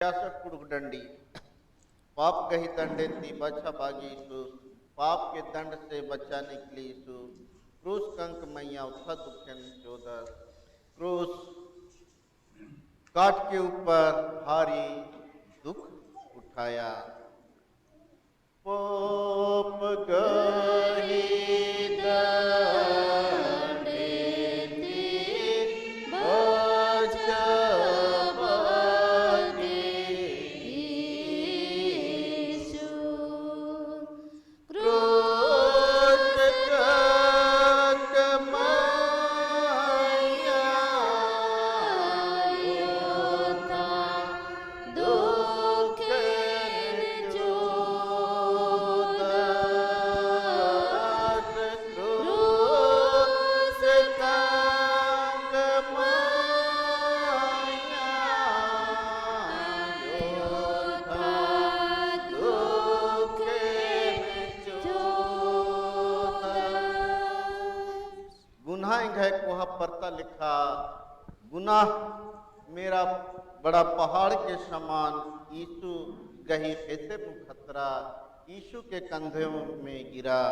कुड़गडंडी पाप कही दंडेती बचा भागी यीशु पाप के दंड से बचाने के लिए यीशु क्रूस कंक मैया उठा दुखन चौदस क्रूस काट के ऊपर भारी दुख उठाया। पाप गही कोहा परता लिखा गुनाह मेरा बड़ा पहाड़ के समान यीशु गही फेते मुखतरा यीशु के कंधों में गिरा।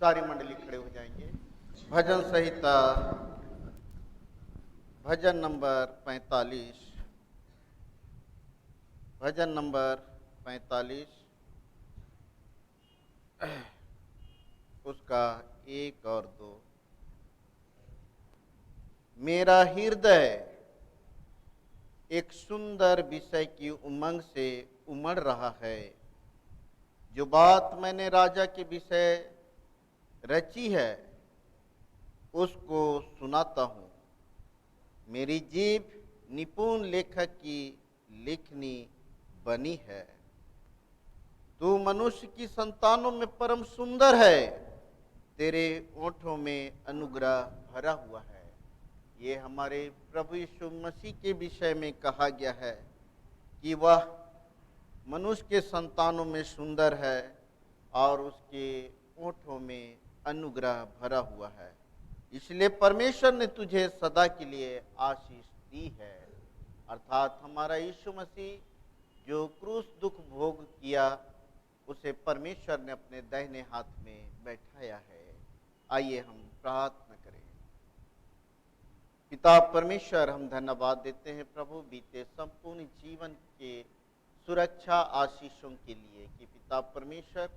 सारी मंडली खड़े हो जाएंगे। भजन संहिता भजन नंबर 45 भजन नंबर 45 उसका 1 और 2। मेरा हृदय एक सुंदर विषय की उमंग से उमड़ रहा है। जो बात मैंने राजा के विषय रची है उसको सुनाता हूँ। मेरी जीभ निपुण लेखक की लिखनी बनी है। तू मनुष्य की संतानों में परम सुंदर है, तेरे ओंठों में अनुग्रह भरा हुआ है। ये हमारे प्रभु यीशु मसीह के विषय में कहा गया है कि वह मनुष्य के संतानों में सुंदर है और उसके ओंठों में अनुग्रह भरा हुआ है। इसलिए परमेश्वर ने तुझे सदा के लिए आशीष दी है। अर्थात हमारा यीशु मसीह जो क्रूस दुख भोग किया उसे परमेश्वर ने अपने दाहिने हाथ में बैठाया है। आइए हम प्रार्थना करें। पिता परमेश्वर, हम धन्यवाद देते हैं प्रभु बीते संपूर्ण जीवन के सुरक्षा आशीषों के लिए कि पिता परमेश्वर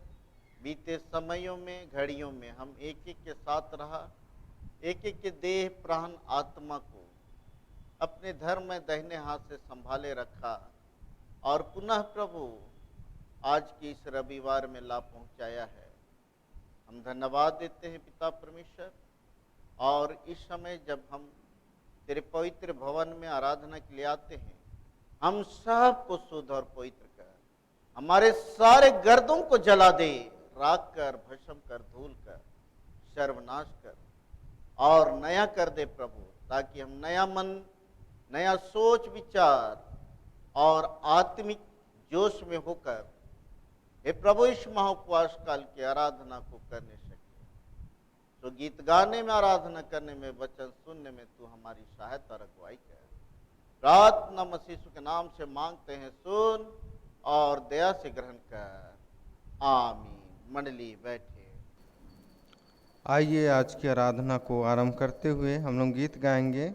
बीते समयों में घड़ियों में हम एक एक के साथ रहा, एक एक के देह प्राण आत्मा को अपने धर्म में दाहिने हाथ से संभाले रखा और पुनः प्रभु आज के इस रविवार में ला पहुंचाया है। हम धन्यवाद देते हैं पिता परमेश्वर। और इस समय जब हम तेरे पवित्र भवन में आराधना के लिए आते हैं, हम सबको शुद्ध और पवित्र कर, हमारे सारे गर्दों को जला दे, राख कर, भस्म कर, धूल कर, सर्वनाश कर और नया कर दे प्रभु, ताकि हम नया मन, नया सोच विचार और आत्मिक जोश में होकर हे प्रभु इस महाउपवास काल की आराधना को करने सके। तो गीत गाने में, आराधना करने में, वचन सुनने में तू हमारी सहायता रखवाई कर। प्रार्थना मसीह के नाम से मांगते हैं, सुन और दया से ग्रहण कर। आमीन। मंडली बैठे। आइए आज की आराधना को आरंभ करते हुए हम लोग गीत गाएंगे।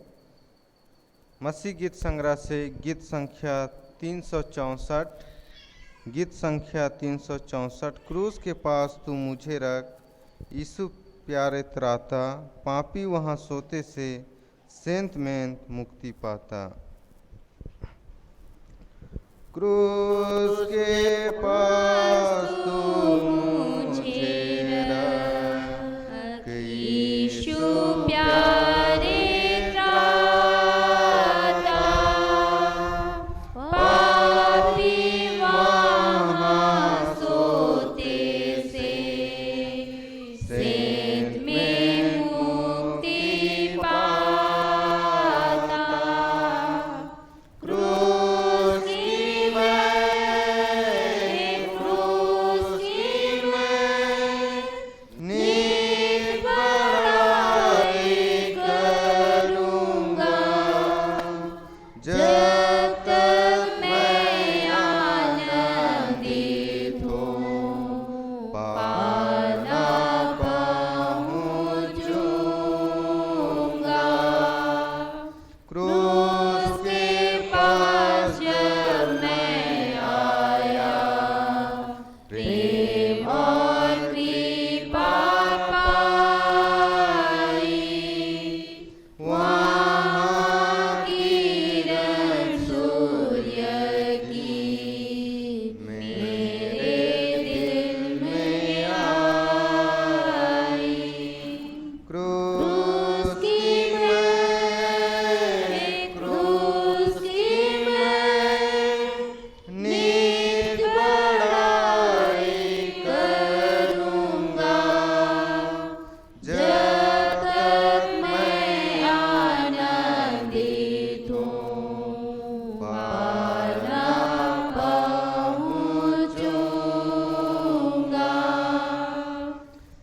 मसीह गीत संग्रह से गीत संख्या 364, गीत संख्या 364। क्रूस के पास तू मुझे रख, यीशु प्यारे त्राता, पापी वहाँ सोते से सेंत में मुक्ति पाता। क्रूस के पास तू मुझे रख, यीशु प्यारे त्राता, पापी वहाँ सोते से सेंत में मुक्ति पाता। क्रूस की मैं नित बड़ाई करूँगा, जब तक मैं आनंदित हूँ पाना पहुँचूँगा। क्रूस के पास जब मैं आया, प्रेम और कृपा पाई, वहाँ किरण सूर्य की मेरे दिल में आई। क्रूस की मैं नित बड़ाई करूँगा, जब तक मैं आनंदित हूँ पाना पहुँचूँगा।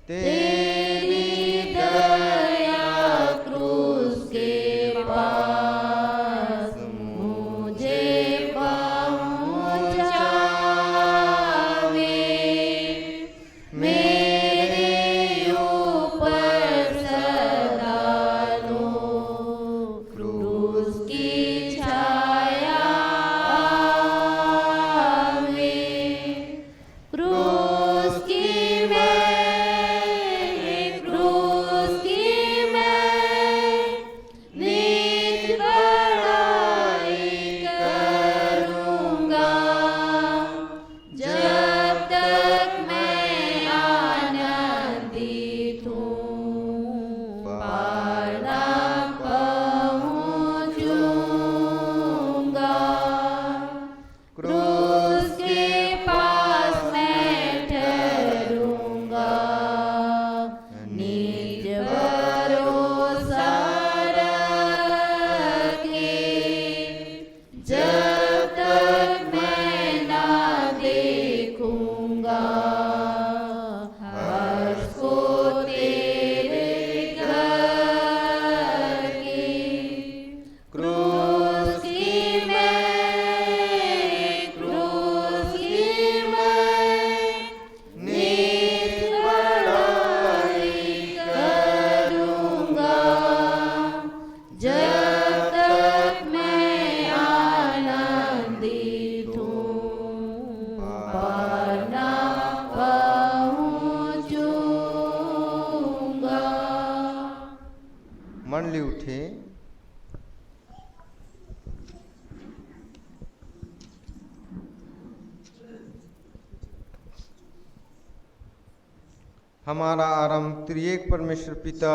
तेरी दया क्रूस के पास मुझे पहुँचावे, मेरे ऊपर सदा लो क्रूस की छाया आवे। क्रूस की मैं नित बड़ाई करूँगा, जब तक मैं आनंदित हूँ पाना पहुँचूँगा। क्रूस के पास मैं ठहरूँगा, निज भरोसा रखे, जब तक मैं ना देखूँगा हर्ष को तेरे घर के। क्रूस की मैं नित बड़ाई करूँगा, जब तक मैं आनंदित हूँ पाना पहुँचूँगा। मंडली उठे। हमारा आरंभ त्रिएक परमेश्वर पिता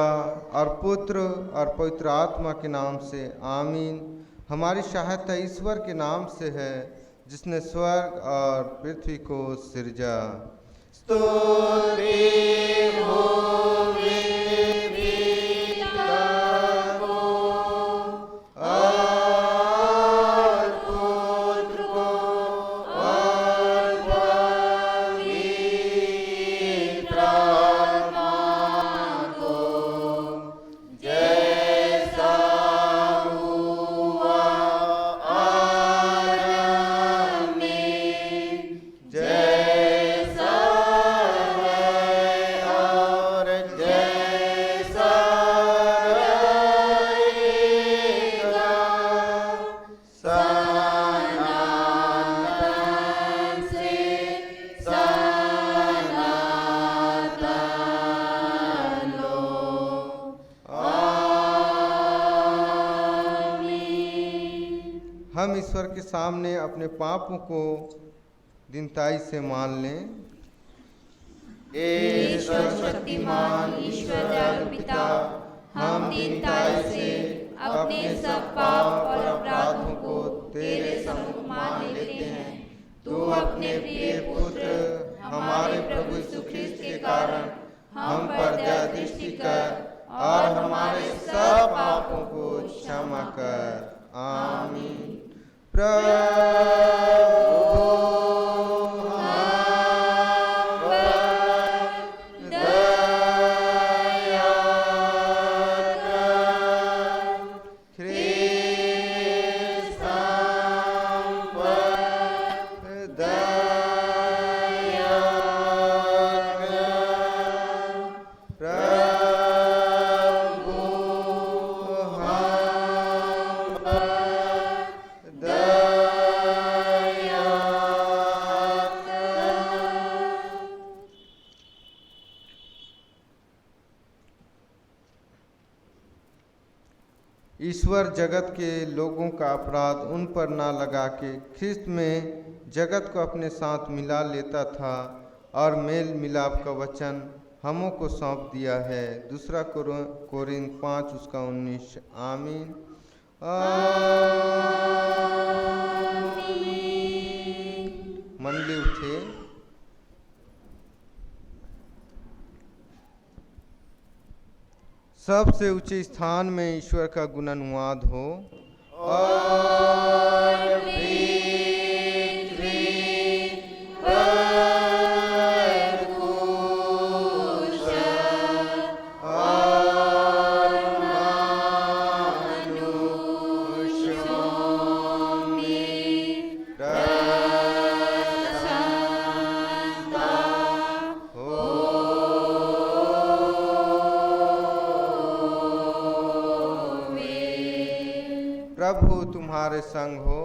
और पुत्र और पवित्र आत्मा के नाम से, आमीन। हमारी सहायता ईश्वर के नाम से है, जिसने स्वर्ग और पृथ्वी को सिरजा। स्तुति होवे पिता को और पुत्र को और पवित्र आत्मा को, जैसा हुआ आरंभ में, जैसा है और जैसा हम ईश्वर के सामने अपने पापों को दीनताई से मान लें। हे सर्वशक्तिमान ईश्वर दयालु पिता, हम दीनताई से अपने सब पाप और अपराधों को तेरे सम्मुख मान लेते हैं। तू अपने प्रिय पुत्र हमारे प्रभु यीशु ख्रिस्त के कारण हम पर दया दृष्टि कर और हमारे सब पापों को क्षमा कर। आमीन। ईश्वर जगत के लोगों का अपराध उन पर ना लगा के ख्रिस्त में जगत को अपने साथ मिला लेता था और मेल मिलाप का वचन हमों को सौंप दिया है। दूसरा कोरिन्थ 5 उसका 19। आमीन। मंडली उठे। सबसे ऊंचे स्थान में ईश्वर का गुणानुवाद हो। और प्रभु तुम्हारे संग हो।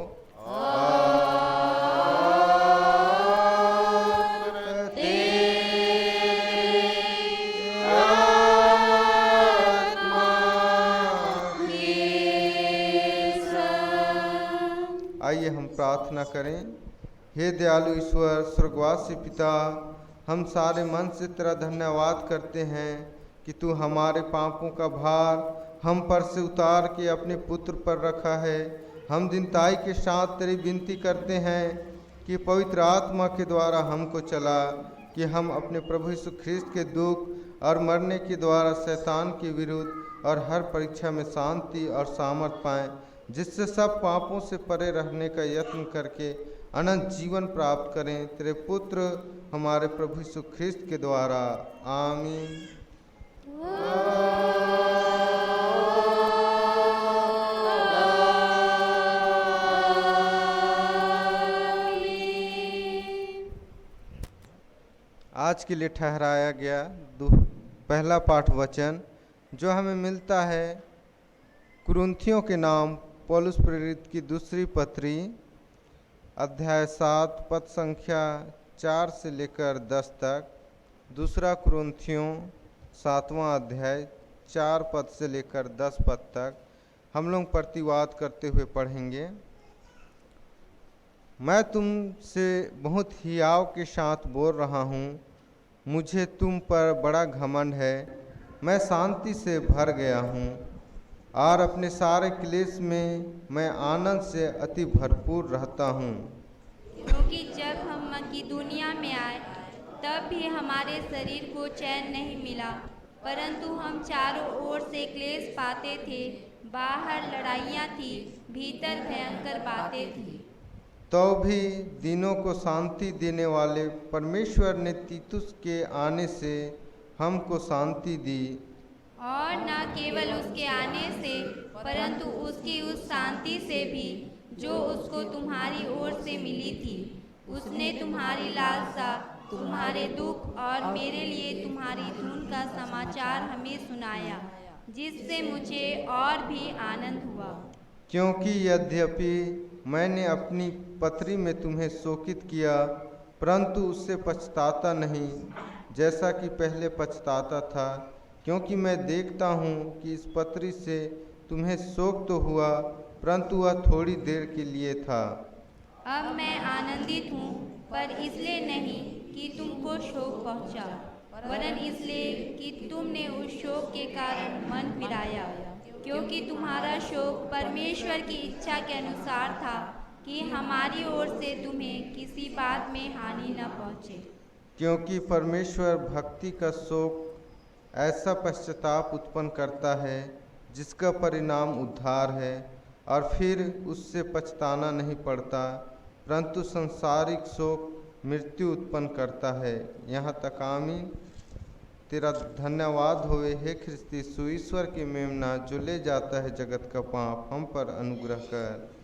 आइए हम प्रार्थना करें। हे दयालु ईश्वर स्वर्गवासी पिता, हम सारे मन से तेरा धन्यवाद करते हैं कि तू हमारे पापों का भार हम पर से उतार के अपने पुत्र पर रखा है। हम दीनताई के साथ तेरी विनती करते हैं कि पवित्र आत्मा के द्वारा हमको चला कि हम अपने प्रभु यीशु ख्रिस्त के दुख और मरने के द्वारा शैतान के विरुद्ध और हर परीक्षा में शांति और सामर्थ पाएं, जिससे सब पापों से परे रहने का यत्न करके अनंत जीवन प्राप्त करें। तेरे पुत्र हमारे प्रभु यीशु ख्रिस्त के द्वारा। आमीन। आज के लिए ठहराया गया पहला पाठ वचन जो हमें मिलता है कुरिन्थियों के नाम पौलुस प्रेरित की दूसरी पत्री अध्याय 7 पद संख्या 4 से लेकर 10 तक। दूसरा कुरिन्थियों 7वां अध्याय 4 पद से लेकर 10 पद तक हम लोग प्रतिवाद करते हुए पढ़ेंगे। मैं तुमसे बहुत हियाव के साथ बोल रहा हूँ, मुझे तुम पर बड़ा घमंड है। मैं शांति से भर गया हूँ और अपने सारे क्लेश में मैं आनंद से अति भरपूर रहता हूँ। क्योंकि जब हम मकिदुनिया में आए तब भी हमारे शरीर को चैन नहीं मिला, परंतु हम चारों ओर से क्लेश पाते थे। बाहर लड़ाइयाँ थी, भीतर भयंकर बातें थी। तो भी दिनों को शांति देने वाले परमेश्वर ने तीतुस के आने से हमको शांति दी। और न केवल उसके आने से, परंतु उसकी उस शांति से भी जो उसको तुम्हारी ओर से मिली थी। उसने तुम्हारी लालसा, तुम्हारे दुख और मेरे लिए तुम्हारी धुन का समाचार हमें सुनाया, जिससे मुझे और भी आनंद हुआ। क्योंकि यद्यपि मैंने अपनी पत्री में तुम्हें शोकित किया, परंतु उससे पछताता नहीं, जैसा कि पहले पछताता था। क्योंकि मैं देखता हूँ कि इस पत्री से तुम्हें शोक तो हुआ, परंतु वह थोड़ी देर के लिए था। अब मैं आनंदित हूँ, पर इसलिए नहीं कि तुमको शोक पहुँचा, वरन इसलिए कि तुमने उस शोक के कारण मन फिराया, क्योंकि तुम्हारा शोक परमेश्वर की इच्छा के अनुसार था कि हमारी ओर से तुम्हें किसी बात में हानि न पहुँचे। क्योंकि परमेश्वर भक्ति का शोक ऐसा पश्चाताप उत्पन्न करता है जिसका परिणाम उद्धार है, और फिर उससे पछताना नहीं पड़ता, परंतु संसारिक शोक मृत्यु उत्पन्न करता है। यहाँ तक आमीन। तेरा धन्यवाद होवे हे ख्रिस्त यीशु, ईश्वर के मेमना जो ले जाता है जगत का पाप, हम पर अनुग्रह कर।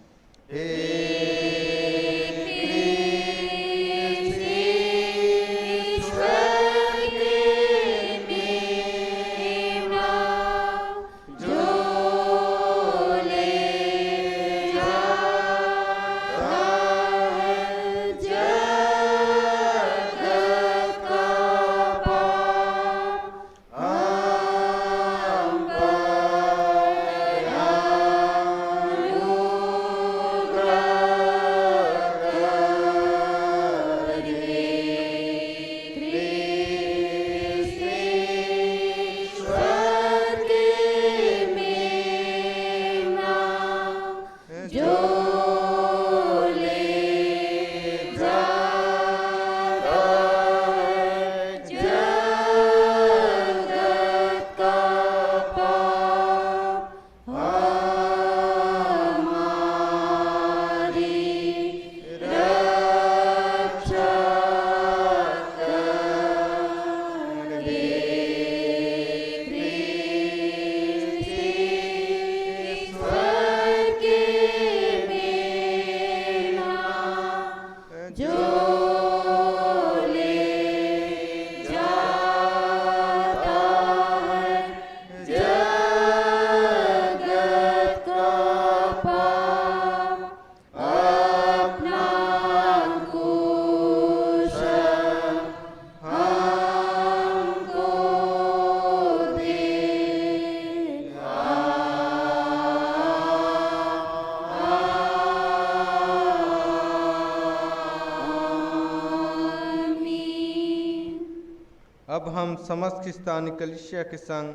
अब हम समस्त ख्रिस्तानी कलीसिया के संग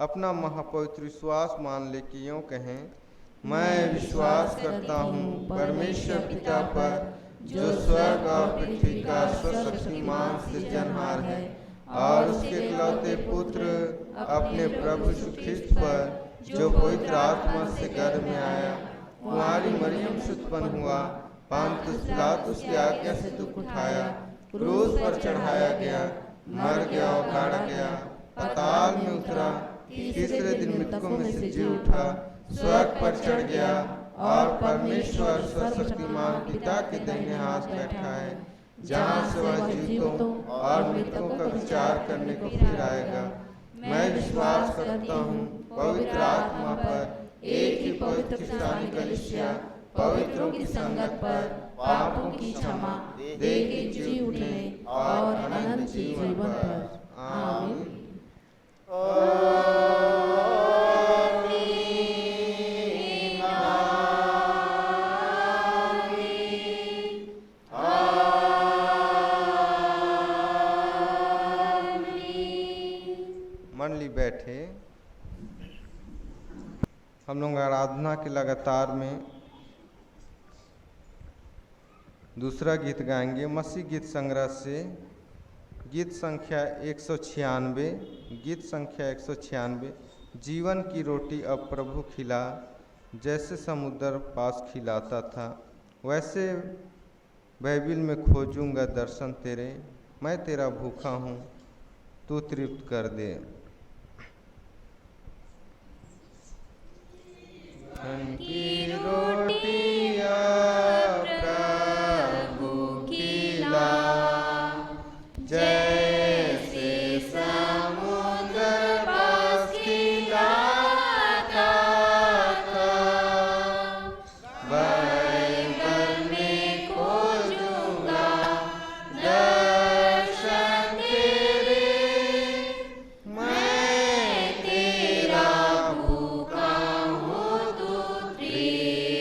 अपना महापवित्र विश्वास मान ले कि यूँ कहें, मैं विश्वास करता हूँ परमेश्वर पिता पर, जो स्वर्ग और पृथ्वी का सर्वशक्तिमान सृजनहार है, और उसके इकलौते पुत्र अपने प्रभु यीशु ख्रिस्त पर, जो पवित्र आत्मा से गर्भ में आया, कुंवारी मरियम से उत्पन्न हुआ, पुन्तियुस पिलातुस की आज्ञा से दुख उठाया, क्रूस पर चढ़ाया गया, मर गया और गाड़ा गया, पाताल में उतरा, तीसरे दिन मृतकों में से जी उठा, स्वर्ग पर चढ़ गया, और परमेश्वर सर्वशक्तिमान पिता के दाहिने हाथ बैठा है, जहाँ से वह जीवितों और मृतकों का विचार करने को फिर आएगा। मैं विश्वास करता हूँ पवित्र आत्मा पर, एक ही पवित्र ख्रिस्तानी कलीसिया, पवित्रों की संगत पर, पापों की क्षमा, देह के जी उठने और अनंत जीवन पर। आमीन। मंडली बैठे। हम लोग आराधना के लगातार में दूसरा गीत गाएंगे मसीह गीत संग्रह से, गीत संख्या 196। गीत संख्या 196। जीवन की रोटी अब प्रभु खिला, जैसे समुद्र पास खिलाता था, वैसे बाइबिल में खोजूंगा दर्शन तेरे, मैं तेरा भूखा हूँ तू तृप्त कर दे। जीवन की रोटी अब प्रभु खिला, जैसे समुद्र पास खिलाता था, बाइबल में खोजूंगा दर्शन तेरे, मैं तेरा भूखा हूँ तू तृप्त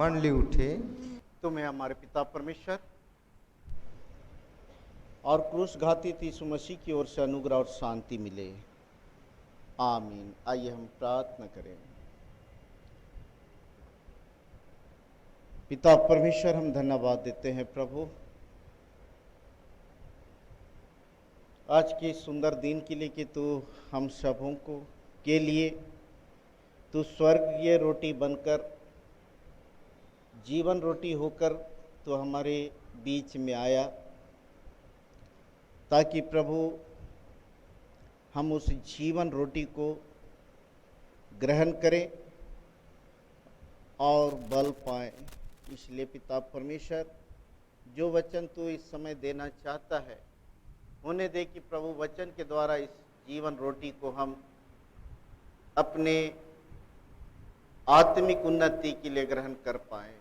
मंडली उठे। तुम्हें हमारे पिता परमेश्वर और क्रूस घाती यीशु मसीह की ओर से अनुग्रह और शांति मिले। आमीन। आइए हम प्रार्थना करें। पिता परमेश्वर, हम धन्यवाद देते हैं प्रभु आज के सुंदर दिन के लिए कि तू हम सबों को के लिए तू स्वर्गीय रोटी बनकर, जीवन रोटी होकर तो हमारे बीच में आया, ताकि प्रभु हम उस जीवन रोटी को ग्रहण करें और बल पाएं। इसलिए पिता परमेश्वर, जो वचन तू इस समय देना चाहता है उन्हें दे कि प्रभु वचन के द्वारा इस जीवन रोटी को हम अपने आत्मिक उन्नति के लिए ग्रहण कर पाएं।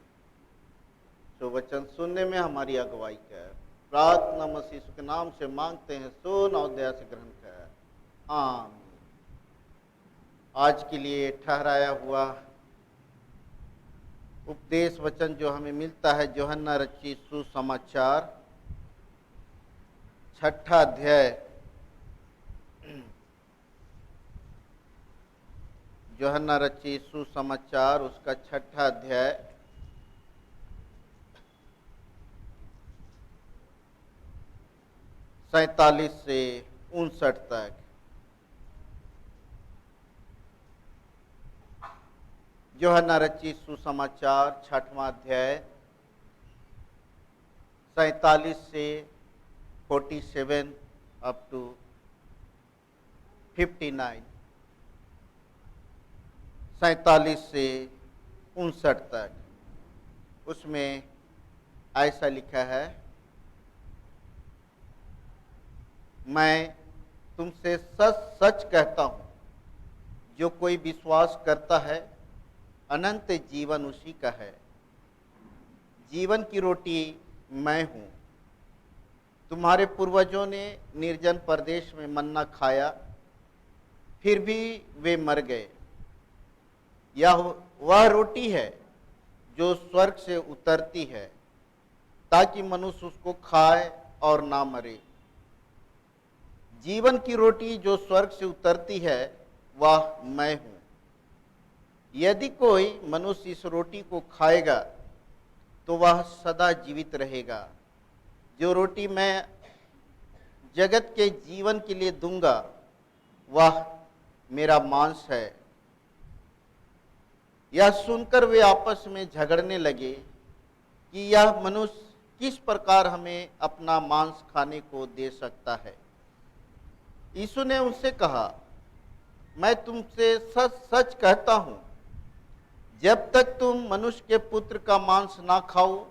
जो वचन सुनने में हमारी अगुवाई कर, प्रार्थना मसीह के नाम से मांगते हैं, सुन और दया से ग्रहण कर। आमीन। आज के लिए ठहराया हुआ उपदेश वचन जो हमें मिलता है यूहन्ना रचित सुसमाचार 6 अध्याय, यूहन्ना रचित सुसमाचार उसका 6 अध्याय 47 से 59 तक। यूहन्ना रचित सुसमाचार 6वां अध्याय 47 से 47 अप टू 59, 47 से 59 तक। उसमें ऐसा लिखा है, मैं तुमसे सच सच कहता हूं, जो कोई विश्वास करता है अनंत जीवन उसी का है। जीवन की रोटी मैं हूं। तुम्हारे पूर्वजों ने निर्जन प्रदेश में मन्ना खाया, फिर भी वे मर गए। यह वह रोटी है जो स्वर्ग से उतरती है, ताकि मनुष्य उसको खाए और ना मरे। जीवन की रोटी जो स्वर्ग से उतरती है वह मैं हूं। यदि कोई मनुष्य इस रोटी को खाएगा तो वह सदा जीवित रहेगा। जो रोटी मैं जगत के जीवन के लिए दूंगा वह मेरा मांस है। यह सुनकर वे आपस में झगड़ने लगे कि यह मनुष्य किस प्रकार हमें अपना मांस खाने को दे सकता है। यीशु ने उनसे कहा, मैं तुमसे सच सच कहता हूं, जब तक तुम मनुष्य के पुत्र का मांस ना खाओ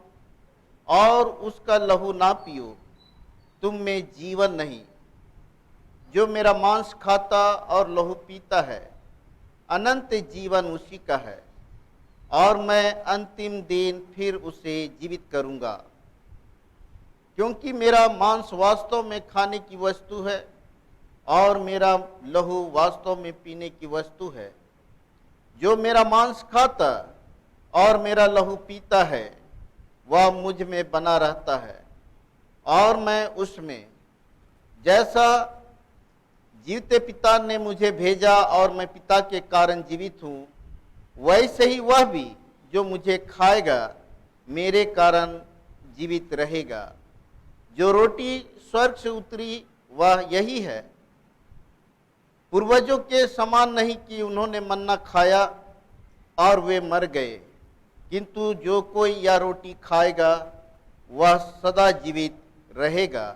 और उसका लहू ना पियो, तुम में जीवन नहीं। जो मेरा मांस खाता और लहू पीता है, अनंत जीवन उसी का है, और मैं अंतिम दिन फिर उसे जीवित करूंगा। क्योंकि मेरा मांस वास्तव में खाने की वस्तु है और मेरा लहू वास्तव में पीने की वस्तु है। जो मेरा मांस खाता और मेरा लहू पीता है वह मुझ में बना रहता है और मैं उसमें। जैसा जीवते पिता ने मुझे भेजा और मैं पिता के कारण जीवित हूँ, वैसे ही वह भी जो मुझे खाएगा मेरे कारण जीवित रहेगा। जो रोटी स्वर्ग से उतरी वह यही है। पूर्वजों के समान नहीं कि उन्होंने मन्ना खाया और वे मर गए, किंतु जो कोई यह रोटी खाएगा वह सदा जीवित रहेगा।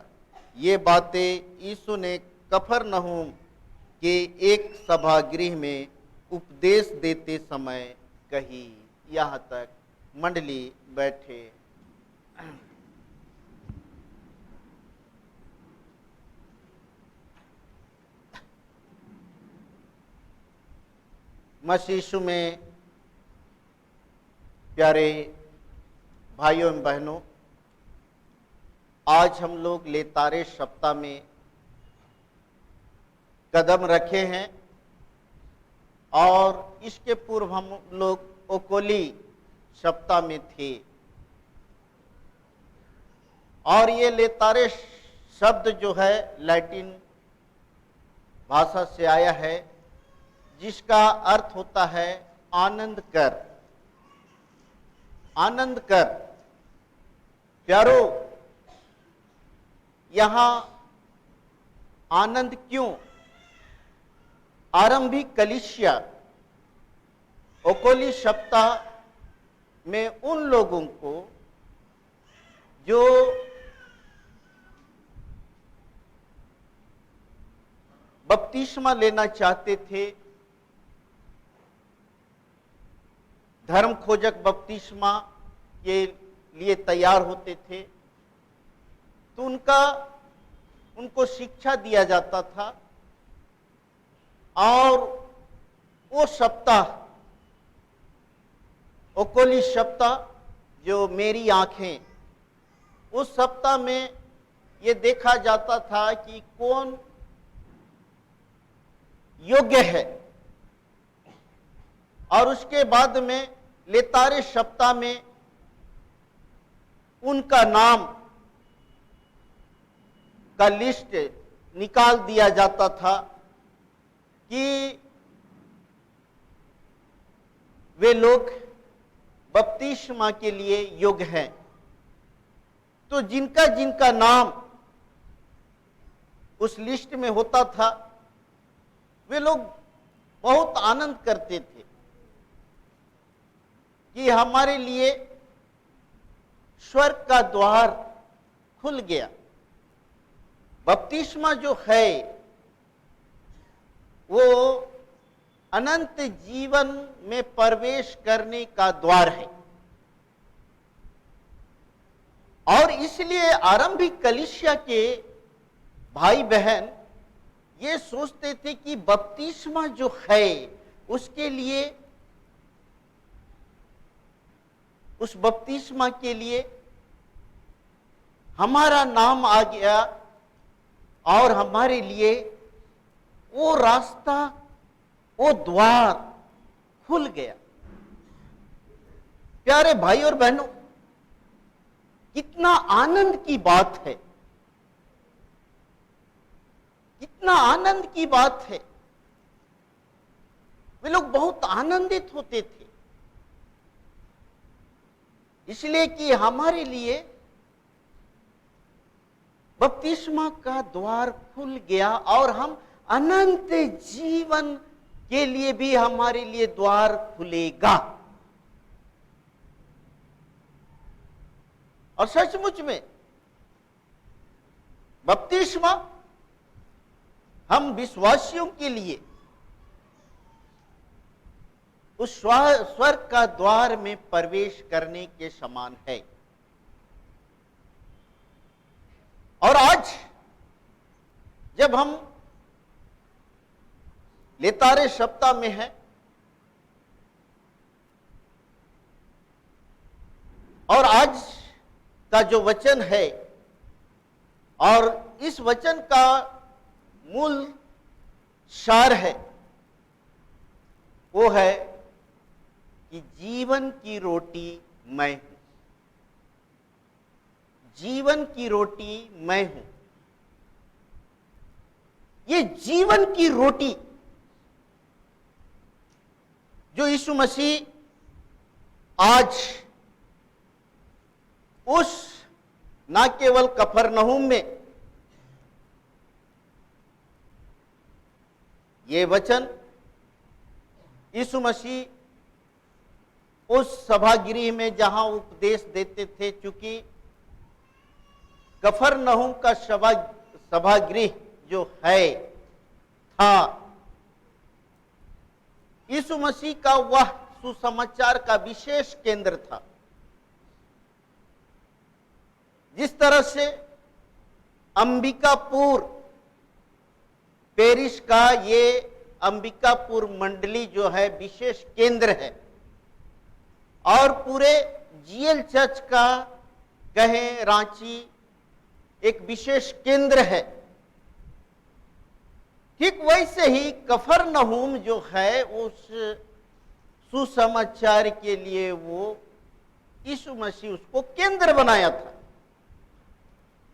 ये बातें यीशु ने कफरनहूम के एक सभागृह में उपदेश देते समय कही। यहाँ तक मंडली बैठे। मसीह यीशु में प्यारे भाइयों एवं बहनों, आज हम लोग लेतारे सप्ताह में कदम रखे हैं और इसके पूर्व हम लोग ओकोली सप्ताह में थे। और ये लेतारे शब्द जो है लैटिन भाषा से आया है, जिसका अर्थ होता है आनंद कर। आनंद कर। प्यारो, यहां आनंद क्यों? आरंभिक कलीसिया ओकोली सप्ताह में उन लोगों को जो बपतिस्मा लेना चाहते थे, धर्म खोजक बपतिस्मा के लिए तैयार होते थे, तो उनको शिक्षा दिया जाता था। और वो सप्ताह, ओकोली सप्ताह, जो मेरी आंखें, उस सप्ताह में ये देखा जाता था कि कौन योग्य है। और उसके बाद में लेतारे सप्ताह में उनका नाम का लिस्ट निकाल दिया जाता था कि वे लोग बपतिस्मा के लिए योग्य हैं। तो जिनका जिनका नाम उस लिस्ट में होता था, वे लोग बहुत आनंद करते थे कि हमारे लिए स्वर्ग का द्वार खुल गया। बपतिस्मा जो है वो अनंत जीवन में प्रवेश करने का द्वार है। और इसलिए आरंभिक कलीसिया के भाई बहन ये सोचते थे कि बपतिस्मा जो है उसके लिए, उस बपतिस्मा के लिए हमारा नाम आ गया और हमारे लिए वो रास्ता, वो द्वार खुल गया। प्यारे भाई और बहनों, कितना आनंद की बात है, कितना आनंद की बात है। वे लोग बहुत आनंदित होते थे, इसलिए कि हमारे लिए बपतिस्मा का द्वार खुल गया और हम अनंत जीवन के लिए भी हमारे लिए द्वार खुलेगा। और सचमुच में बपतिस्मा हम विश्वासियों के लिए उस स्वर्ग का द्वार में प्रवेश करने के समान है। और आज जब हम लेतारे सप्ताह में हैं और आज का जो वचन है, और इस वचन का मूल सार है, वो है कि जीवन की रोटी मैं हूं। जीवन की रोटी मैं हूं। ये जीवन की रोटी जो यीशु मसीह आज उस ना केवल कफरनहूम में ये वचन यीशु मसीह उस सभागृह में जहां उपदेश देते थे, चूंकि कफरनहूम का सभागृह जो है था यीशु मसीह का वह सुसमाचार का विशेष केंद्र था। जिस तरह से अंबिकापुर पेरिस का ये अंबिकापुर मंडली जो है विशेष केंद्र है, और पूरे जीएल चर्च का कहें रांची एक विशेष केंद्र है, ठीक वैसे ही कफरनहूम जो है उस सुसमाचार के लिए वो यीशु मसीह उसको केंद्र बनाया था,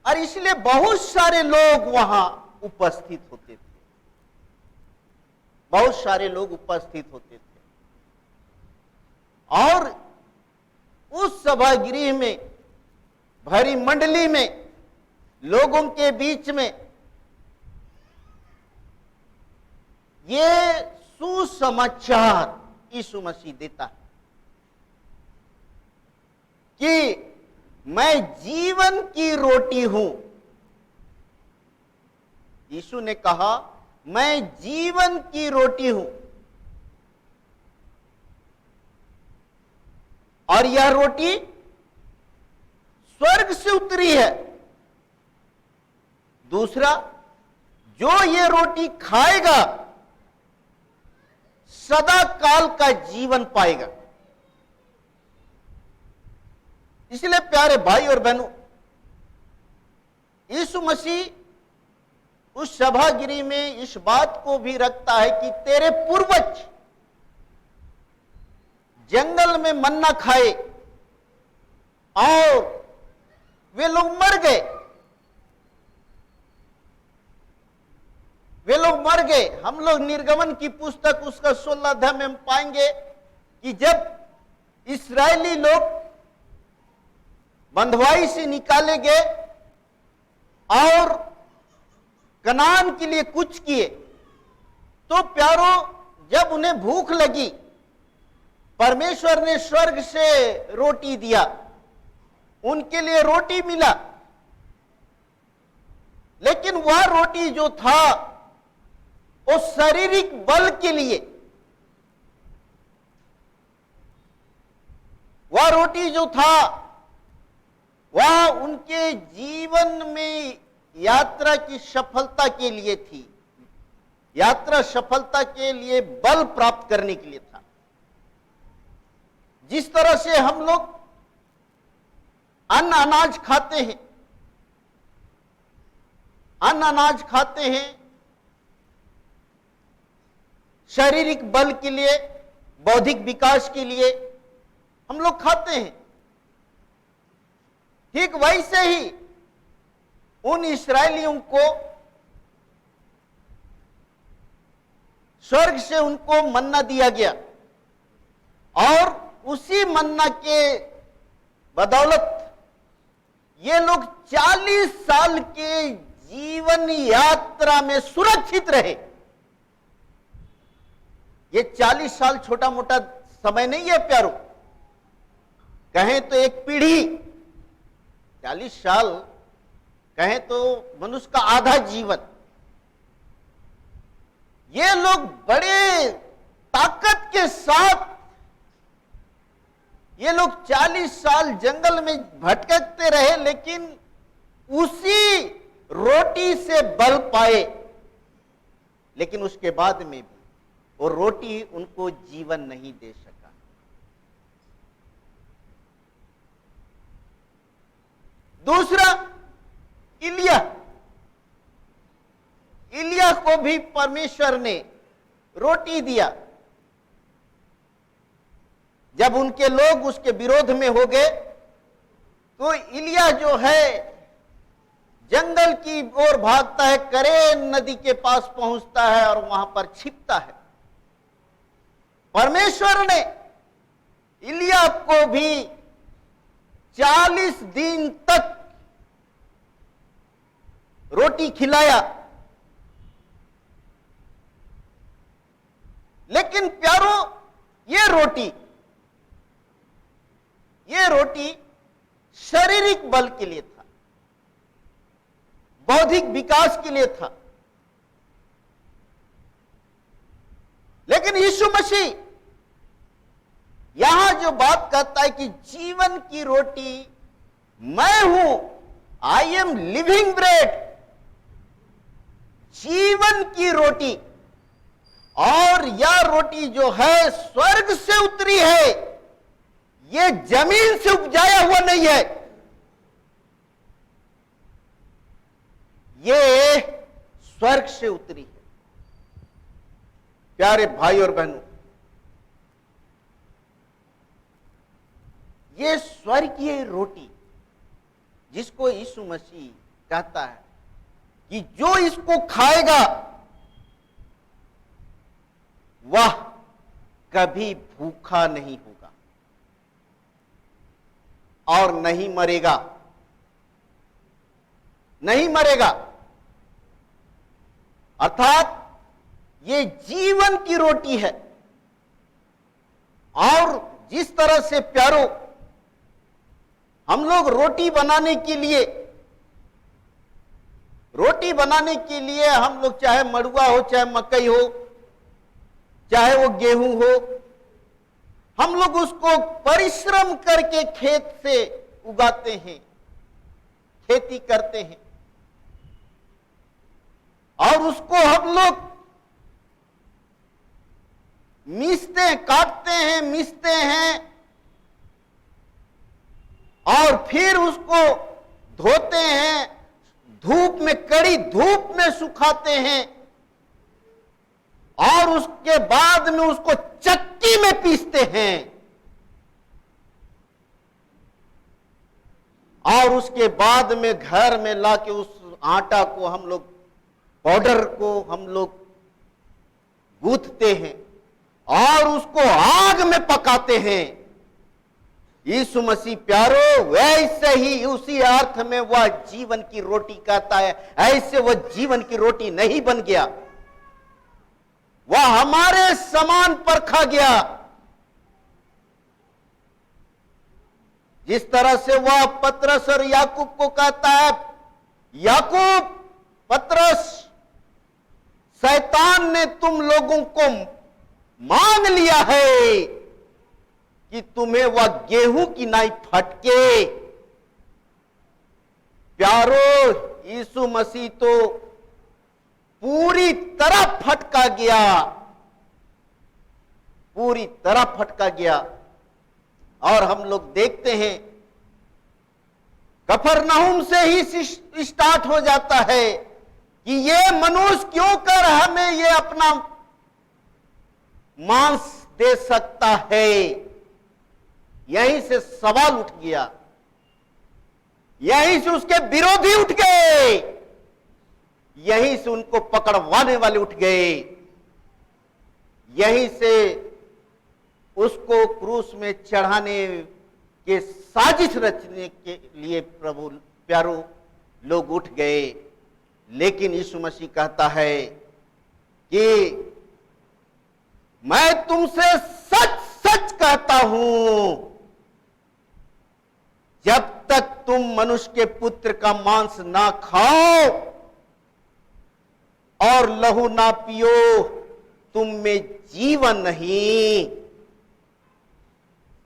और इसलिए बहुत सारे लोग वहां उपस्थित होते थे, बहुत सारे लोग उपस्थित होते थे। और उस सभागृह में, भरी मंडली में, लोगों के बीच में ये सुसमाचार यीशु मसीह देता है कि मैं जीवन की रोटी हूं। यीशु ने कहा, मैं जीवन की रोटी हूं, और यह रोटी स्वर्ग से उतरी है। दूसरा, जो ये रोटी खाएगा सदा काल का जीवन पाएगा। इसलिए प्यारे भाई और बहनों, यीशु मसीह उस सभागृह में इस बात को भी रखता है कि तेरे पूर्वज जंगल में मन्ना खाए और वे लोग मर गए, वे लोग मर गए। हम लोग निर्गमन की पुस्तक उसका 16 अध्याय में हम पाएंगे कि जब इस्राएली लोग बंधुआई से निकाले गए और कनान के लिए कूच किए, तो प्यारों, जब उन्हें भूख लगी, परमेश्वर ने स्वर्ग से रोटी दिया, उनके लिए रोटी मिला। लेकिन वह रोटी जो था वो शारीरिक बल के लिए, वह रोटी जो था वह उनके जीवन में यात्रा की सफलता के लिए थी, यात्रा सफलता के लिए बल प्राप्त करने के लिए था। जिस तरह से हम लोग अन्न अनाज खाते हैं, अन्न अनाज खाते हैं शारीरिक बल के लिए, बौद्धिक विकास के लिए हम लोग खाते हैं, ठीक वैसे ही उन इस्राएलियों को स्वर्ग से उनको मन्ना दिया गया, और उसी मन्ना के बदौलत ये लोग 40 साल के जीवन यात्रा में सुरक्षित रहे। ये 40 साल छोटा मोटा समय नहीं है प्यारो, कहें तो एक पीढ़ी, 40 साल कहें तो मनुष्य का आधा जीवन। ये लोग बड़े ताकत के साथ, ये लोग 40 साल जंगल में भटकते रहे, लेकिन उसी रोटी से बल पाए। लेकिन उसके बाद में भी वो रोटी उनको जीवन नहीं दे सका। दूसरा, इलिया को भी परमेश्वर ने रोटी दिया। जब उनके लोग उसके विरोध में हो गए, तो इलिया जो है जंगल की ओर भागता है, करेन नदी के पास पहुंचता है और वहां पर छिपता है। परमेश्वर ने इलिया को भी 40 दिन तक रोटी खिलाया। लेकिन प्यारो, ये रोटी शारीरिक बल के लिए था, बौद्धिक विकास के लिए था। लेकिन यीशु मसीह यहां जो बात कहता है कि जीवन की रोटी मैं हूं, आई एम लिविंग ब्रेड, जीवन की रोटी, और यह रोटी जो है स्वर्ग से उतरी है, ये जमीन से उपजाया हुआ नहीं है, ये स्वर्ग से उतरी है। प्यारे भाई और बहनों, ये स्वर्गीय रोटी जिसको यीशु मसीह कहता है कि जो इसको खाएगा वह कभी भूखा नहीं होगा और नहीं मरेगा, नहीं मरेगा। अर्थात ये जीवन की रोटी है। और जिस तरह से प्यारो हम लोग रोटी बनाने के लिए हम लोग चाहे मड़ुआ हो, चाहे मकई हो, चाहे वो गेहूं हो, हम लोग उसको परिश्रम करके खेत से उगाते हैं, खेती करते हैं और उसको हम लोग मीसते हैं, काटते हैं, मीसते हैं और फिर उसको धोते हैं, धूप में, कड़ी धूप में सुखाते हैं और उसके बाद में उसको चक्की में पीसते हैं और उसके बाद में घर में लाके उस आटा को हम लोग, पाउडर को हम लोग गूंथते हैं और उसको आग में पकाते हैं। यीशु मसीह प्यारो वैसे ही उसी अर्थ में वह जीवन की रोटी कहता है। ऐसे वह जीवन की रोटी नहीं बन गया, वह हमारे समान परखा गया। जिस तरह से वह पतरस और याकूब को कहता है, याकूब, पतरस, शैतान ने तुम लोगों को मांग लिया है कि तुम्हें वह गेहूं की नाई फटके। प्यारो, यीशु मसीह तो पूरी तरह फटका गया, पूरी तरह फटका गया। और हम लोग देखते हैं कफरनहूम से ही स्टार्ट हो जाता है कि ये मनुष्य क्यों कर हमें ये अपना मांस दे सकता है। यहीं से सवाल उठ गया, यहीं से उसके विरोधी उठ गए, यहीं से उनको पकड़वाने वाले उठ गए, यहीं से उसको क्रूस में चढ़ाने के साजिश रचने के लिए प्रभु प्यारो लोग उठ गए। लेकिन यीशु मसीह कहता है कि मैं तुमसे सच सच कहता हूं, जब तक तुम मनुष्य के पुत्र का मांस ना खाओ और लहू ना पियो, तुम में जीवन नहीं।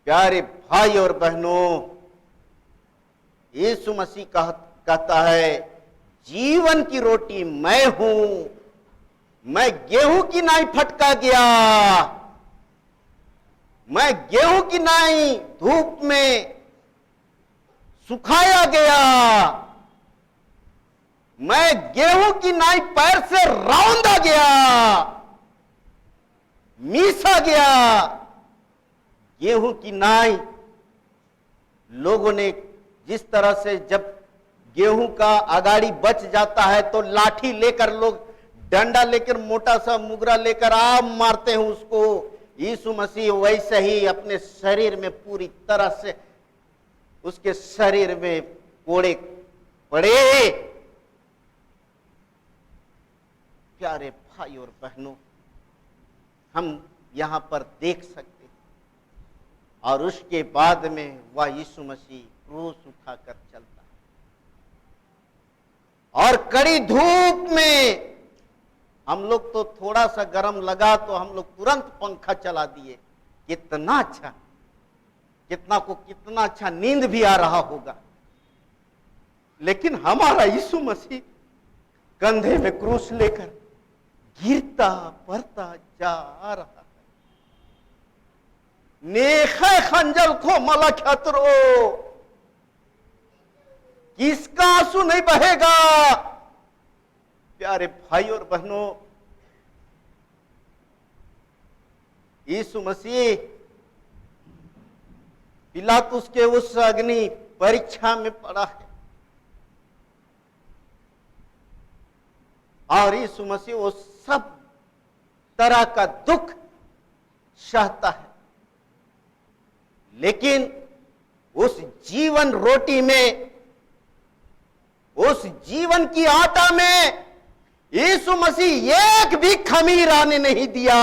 प्यारे भाई और बहनों, यीशु मसीह कहता है जीवन की रोटी मैं हूं। मैं गेहूं की नाई फटका गया, मैं गेहूं की नाई धूप में सुखाया गया, मैं गेहूं की नाई पैर से रौंदा गया, मीसा गया। गेहूं की नाई लोगों ने जिस तरह से, जब गेहूं का अगाड़ी बच जाता है तो लाठी लेकर लोग, डंडा लेकर, मोटा सा मुगरा लेकर आम मारते हैं उसको। यीशु मसीह वैसे ही अपने शरीर में पूरी तरह से, उसके शरीर में कोड़े पड़े। प्यारे भाई और बहनों, हम यहां पर देख सकते हैं। और उसके बाद में वह यीशु मसीह क्रूस उठाकर चलता है और कड़ी धूप में, हम लोग तो थोड़ा सा गर्म लगा तो हम लोग तुरंत पंखा चला दिए। कितना अच्छा, कितना अच्छा नींद भी आ रहा होगा। लेकिन हमारा यीशु मसीह कंधे में क्रूस लेकर गिरता पड़ता जा रहा है। नेखे खंजल को मला खतरो, किसका आंसू नहीं बहेगा। प्यारे भाई और बहनों, यीशु मसीह पिलातुस के उस अग्नि परीक्षा में पड़ा है और यीशु मसीह वो सब तरह का दुख सहता है, लेकिन उस जीवन रोटी में, उस जीवन की आटा में यीशु मसीह एक भी खमीर आने नहीं दिया,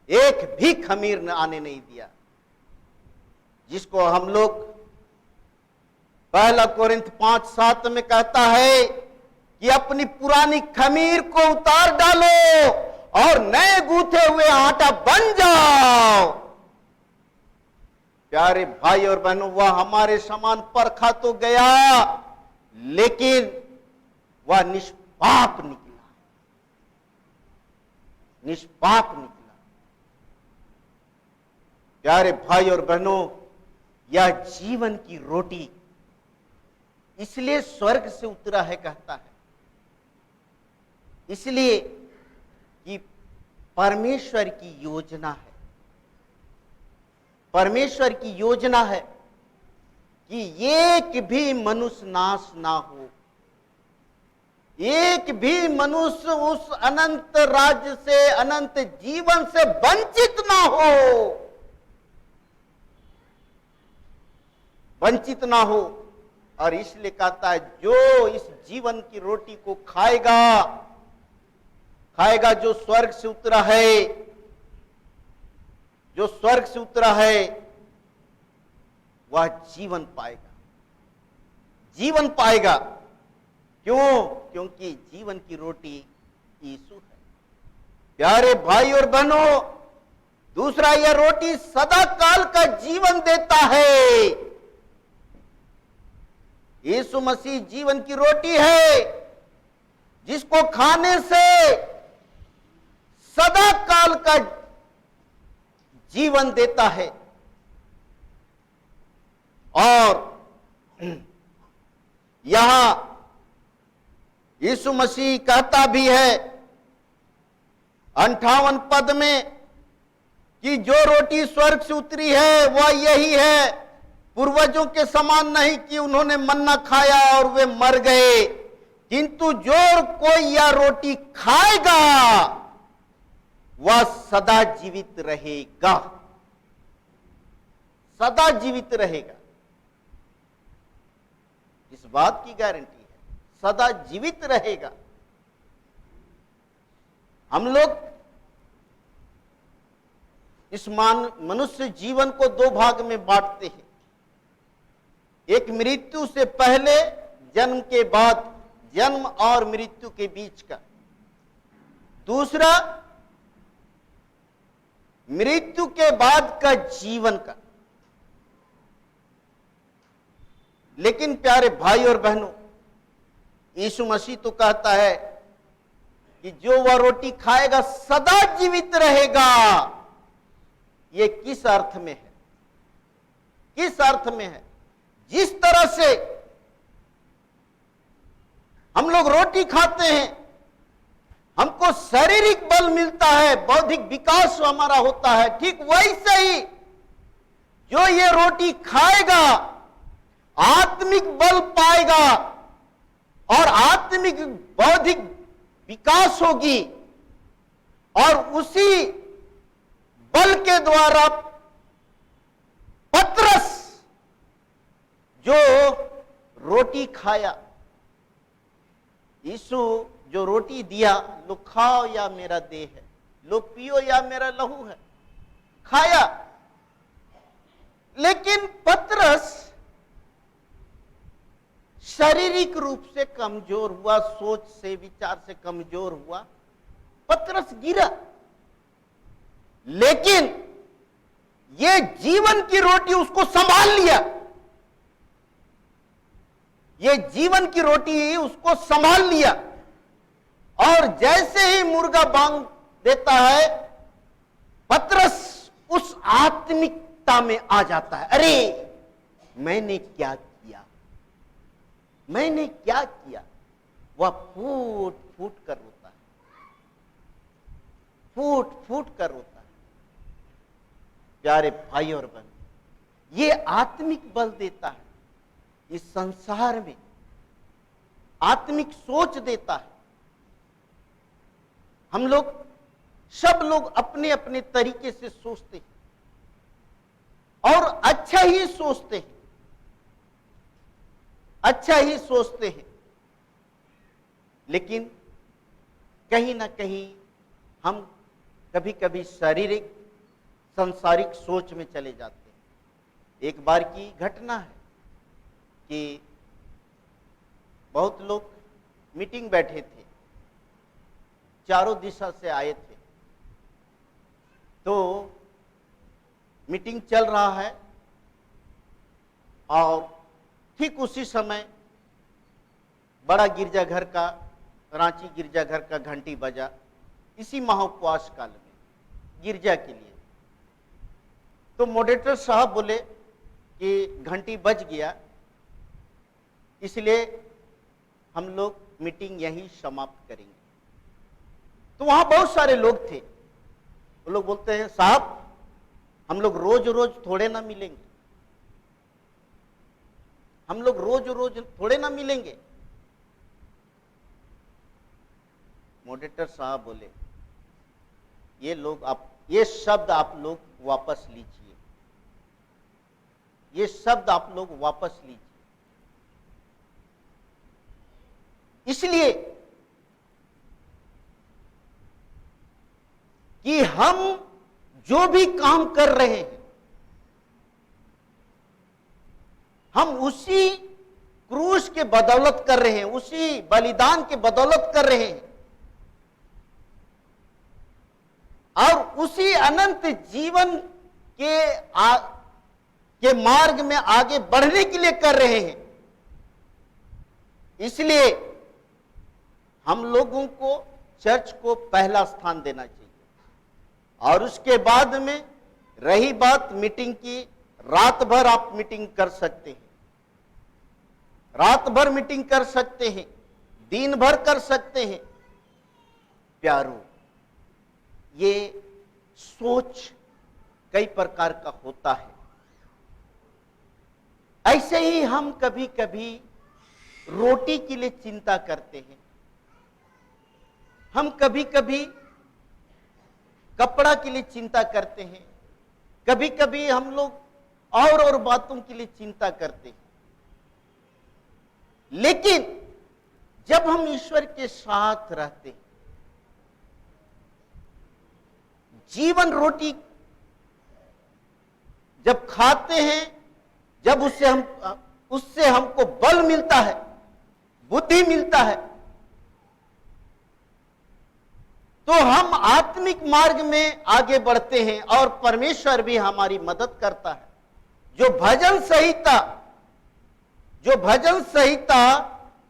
एक भी खमीर आने नहीं दिया, जिसको हम लोग पहला कोरिन्थ 5:7 में कहता है कि अपनी पुरानी खमीर को उतार डालो और नए गूंथे हुए आटा बन जाओ। प्यारे भाई और बहनों, वह हमारे समान परखा तो गया, लेकिन वह निष्पाप निकला, निष्पाप निकला। प्यारे भाई और बहनों, यह जीवन की रोटी इसलिए स्वर्ग से उतरा है कहता है, इसलिए कि परमेश्वर की योजना है, परमेश्वर की योजना है कि एक भी मनुष्य नाश ना हो, एक भी मनुष्य उस अनंत राज्य से, अनंत जीवन से वंचित ना हो, वंचित ना हो। और इसलिए कहता है जो इस जीवन की रोटी को खाएगा, खाएगा, जो स्वर्ग से उतरा है, जो स्वर्ग से उतरा है, वह जीवन पाएगा, जीवन पाएगा। क्यों? क्योंकि जीवन की रोटी यीशु है। प्यारे भाई और बहनों, दूसरा, यह रोटी सदा काल का जीवन देता है। यीशु मसीह जीवन की रोटी है, जिसको खाने से सदा काल का जीवन देता है। और यहां यीशु मसीह कहता भी है 58 पद में कि जो रोटी स्वर्ग से उतरी है वह यही है, पूर्वजों के समान नहीं कि उन्होंने मन्ना खाया और वे मर गए, किंतु जो कोई यह रोटी खाएगा वह सदा जीवित रहेगा, सदा जीवित रहेगा। इस बात की गारंटी है, सदा जीवित रहेगा। हम लोग इस मनुष्य जीवन को दो भाग में बांटते हैं, एक मृत्यु से पहले, जन्म के बाद, जन्म और मृत्यु के बीच का, दूसरा मृत्यु के बाद का जीवन का। लेकिन प्यारे भाई और बहनों, यीशु मसीह तो कहता है कि जो वह रोटी खाएगा सदा जीवित रहेगा। यह किस अर्थ में है? किस अर्थ में है? जिस तरह से हम लोग रोटी खाते हैं, हमको शारीरिक बल मिलता है, बौद्धिक विकास हमारा होता है, ठीक वैसे ही जो ये रोटी खाएगा आत्मिक बल पाएगा और आत्मिक बौद्धिक विकास होगी, और उसी बल के द्वारा पतरस जो रोटी खाया, यीशु जो रोटी दिया, लो खाओ या मेरा देह है, लो पियो या मेरा लहू है, खाया। लेकिन पतरस शारीरिक रूप से कमजोर हुआ, सोच से, विचार से कमजोर हुआ, पतरस गिरा। लेकिन ये जीवन की रोटी उसको संभाल लिया, ये जीवन की रोटी उसको संभाल लिया। और जैसे ही मुर्गा बांग देता है, पतरस उस आत्मिकता में आ जाता है, अरे मैंने क्या किया, मैंने क्या किया। वह फूट फूट कर रोता है, फूट फूट कर रोता है। प्यारे भाई और बहन, ये आत्मिक बल देता है, इस संसार में आत्मिक सोच देता है। हम लोग सब लोग अपने अपने तरीके से सोचते हैं और अच्छा ही सोचते हैं, अच्छा ही सोचते हैं, लेकिन कहीं ना कहीं हम कभी कभी शारीरिक सांसारिक सोच में चले जाते हैं। एक बार की घटना है कि बहुत लोग मीटिंग बैठे थे, चारों दिशा से आए थे, तो मीटिंग चल रहा है और ठीक उसी समय बड़ा गिरजाघर का, रांची गिरजाघर का घंटी बजा, इसी महाउपवास काल में गिरजा के लिए। तो मॉडरेटर साहब बोले कि घंटी बज गया, इसलिए हम लोग मीटिंग यहीं समाप्त करेंगे। तो वहां बहुत सारे लोग थे, वो लोग बोलते हैं साहब हम लोग रोज रोज थोड़े ना मिलेंगे, हम लोग रोज रोज थोड़े ना मिलेंगे। मॉडरेटर साहब बोले ये शब्द आप लोग वापस लीजिए, ये शब्द आप लोग वापस लीजिए। इसलिए कि हम जो भी काम कर रहे हैं, हम उसी क्रूस के बदौलत कर रहे हैं, उसी बलिदान के बदौलत कर रहे हैं और उसी अनंत जीवन के मार्ग में आगे बढ़ने के लिए कर रहे हैं। इसलिए हम लोगों को चर्च को पहला स्थान देना चाहिए। और उसके बाद में रही बात मीटिंग की, रात भर आप मीटिंग कर सकते हैं, रात भर मीटिंग कर सकते हैं, दिन भर कर सकते हैं। प्यारो, ये सोच कई प्रकार का होता है। ऐसे ही हम कभी कभी रोटी के लिए चिंता करते हैं, हम कभी कभी कपड़ा के लिए चिंता करते हैं, कभी कभी हम लोग और बातों के लिए चिंता करते हैं। लेकिन जब हम ईश्वर के साथ रहते हैं, जीवन रोटी जब खाते हैं, जब उससे हमको बल मिलता है, बुद्धि मिलता है, तो हम आत्मिक मार्ग में आगे बढ़ते हैं और परमेश्वर भी हमारी मदद करता है। जो भजन संहिता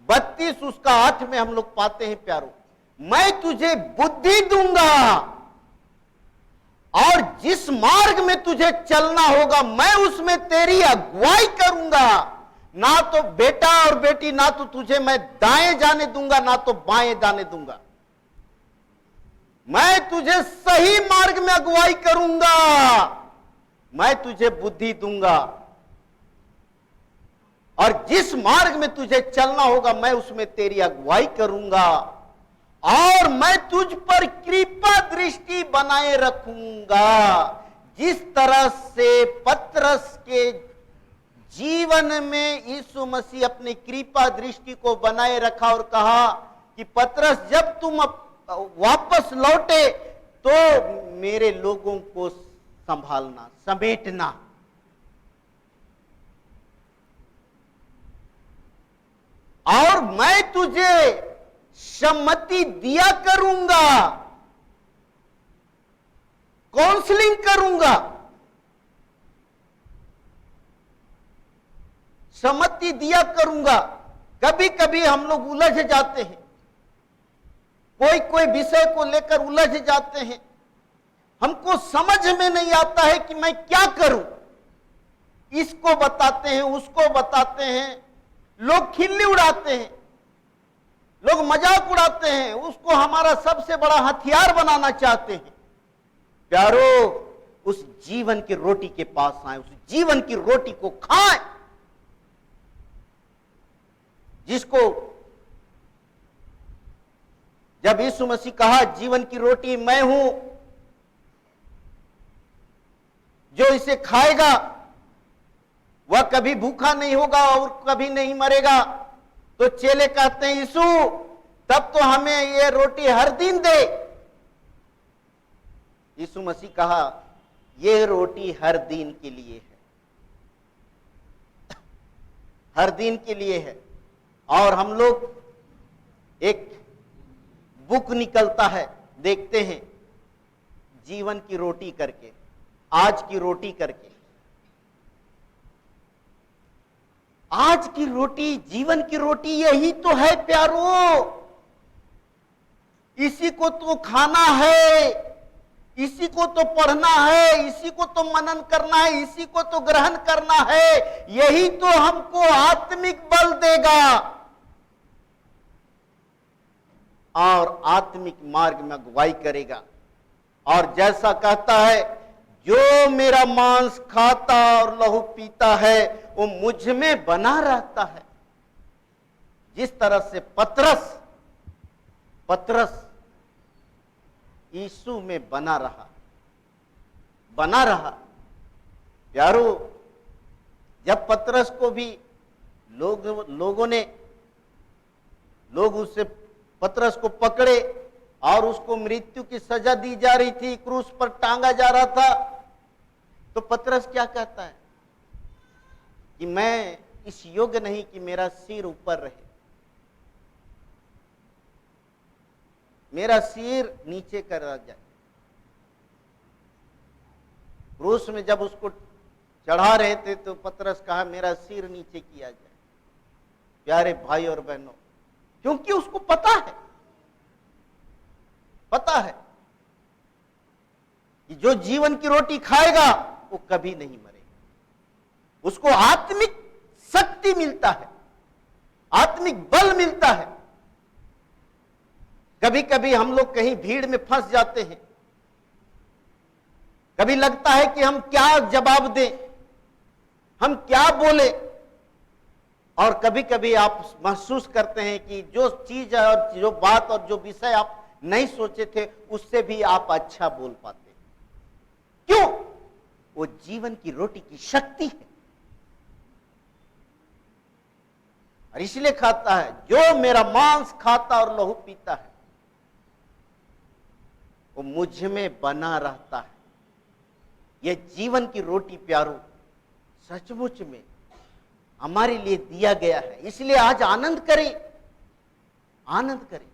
32 उसका 8 में हम लोग पाते हैं प्यारो, मैं तुझे बुद्धि दूंगा और जिस मार्ग में तुझे चलना होगा मैं उसमें तेरी अगुवाई करूंगा। ना तो बेटा और बेटी, ना तो तुझे मैं दाएं जाने दूंगा, ना तो बाएं जाने दूंगा। मैं तुझे सही मार्ग में अगुवाई करूंगा, मैं तुझे बुद्धि दूंगा और जिस मार्ग में तुझे चलना होगा मैं उसमें तेरी अगुवाई करूंगा और मैं तुझ पर कृपा दृष्टि बनाए रखूंगा। जिस तरह से पतरस के जीवन में यीशु मसीह अपनी कृपा दृष्टि को बनाए रखा और कहा कि पतरस जब तुम वापस लौटे तो मेरे लोगों को संभालना, समेटना। और मैं तुझे सम्मति दिया करूंगा, काउंसलिंग करूंगा, सम्मति दिया करूंगा। कभी कभी हम लोग उलझ जाते हैं, कोई विषय को लेकर उलझ जाते हैं, हमको समझ में नहीं आता है कि मैं क्या करूं। इसको बताते हैं, उसको बताते हैं, लोग खिल्ली उड़ाते हैं, लोग मजाक उड़ाते हैं, उसको हमारा सबसे बड़ा हथियार बनाना चाहते हैं। प्यारो, उस जीवन की रोटी के पास आए, उस जीवन की रोटी को खाएं, जिसको जब यीशु मसीह कहा जीवन की रोटी मैं हूं, जो इसे खाएगा वह कभी भूखा नहीं होगा और कभी नहीं मरेगा, तो चेले कहते हैं यीशु तब तो हमें ये रोटी हर दिन दे। यीशु मसीह कहा ये रोटी हर दिन के लिए है, हर दिन के लिए है। और हम लोग एक बुक निकलता है, देखते हैं जीवन की रोटी करके, आज की रोटी करके। आज की रोटी, जीवन की रोटी यही तो है प्यारो, इसी को तो खाना है, इसी को तो पढ़ना है, इसी को तो मनन करना है, इसी को तो ग्रहण करना है। यही तो हमको आत्मिक बल देगा और आत्मिक मार्ग में अगुवाई करेगा। और जैसा कहता है जो मेरा मांस खाता और लहू पीता है वो मुझ में बना रहता है। जिस तरह से पतरस यीशु में बना रहा। प्यारो, जब पतरस को भी लोग उससे पतरस को पकड़े और उसको मृत्यु की सजा दी जा रही थी, क्रूस पर टांगा जा रहा था, तो पतरस क्या कहता है कि मैं इस योग्य नहीं कि मेरा सिर ऊपर रहे, मेरा सिर नीचे करा जाए। क्रूस में जब उसको चढ़ा रहे थे तो पतरस कहा मेरा सिर नीचे किया जाए। प्यारे भाई और बहनों, क्योंकि उसको पता है कि जो जीवन की रोटी खाएगा वो कभी नहीं मरेगा। उसको आत्मिक शक्ति मिलता है, आत्मिक बल मिलता है। कभी कभी हम लोग कहीं भीड़ में फंस जाते हैं, कभी लगता है कि हम क्या जवाब दें, हम क्या बोले, और कभी कभी आप महसूस करते हैं कि जो चीज है और जो बात और जो विषय आप नहीं सोचे थे उससे भी आप अच्छा बोल पाते। क्यों? वो जीवन की रोटी की शक्ति है। और इसलिए खाता है जो मेरा मांस खाता और लहू पीता है वो मुझ में बना रहता है। यह जीवन की रोटी प्यारो सचमुच में हमारे लिए दिया गया है। इसलिए आज आनंद करें, आनंद करें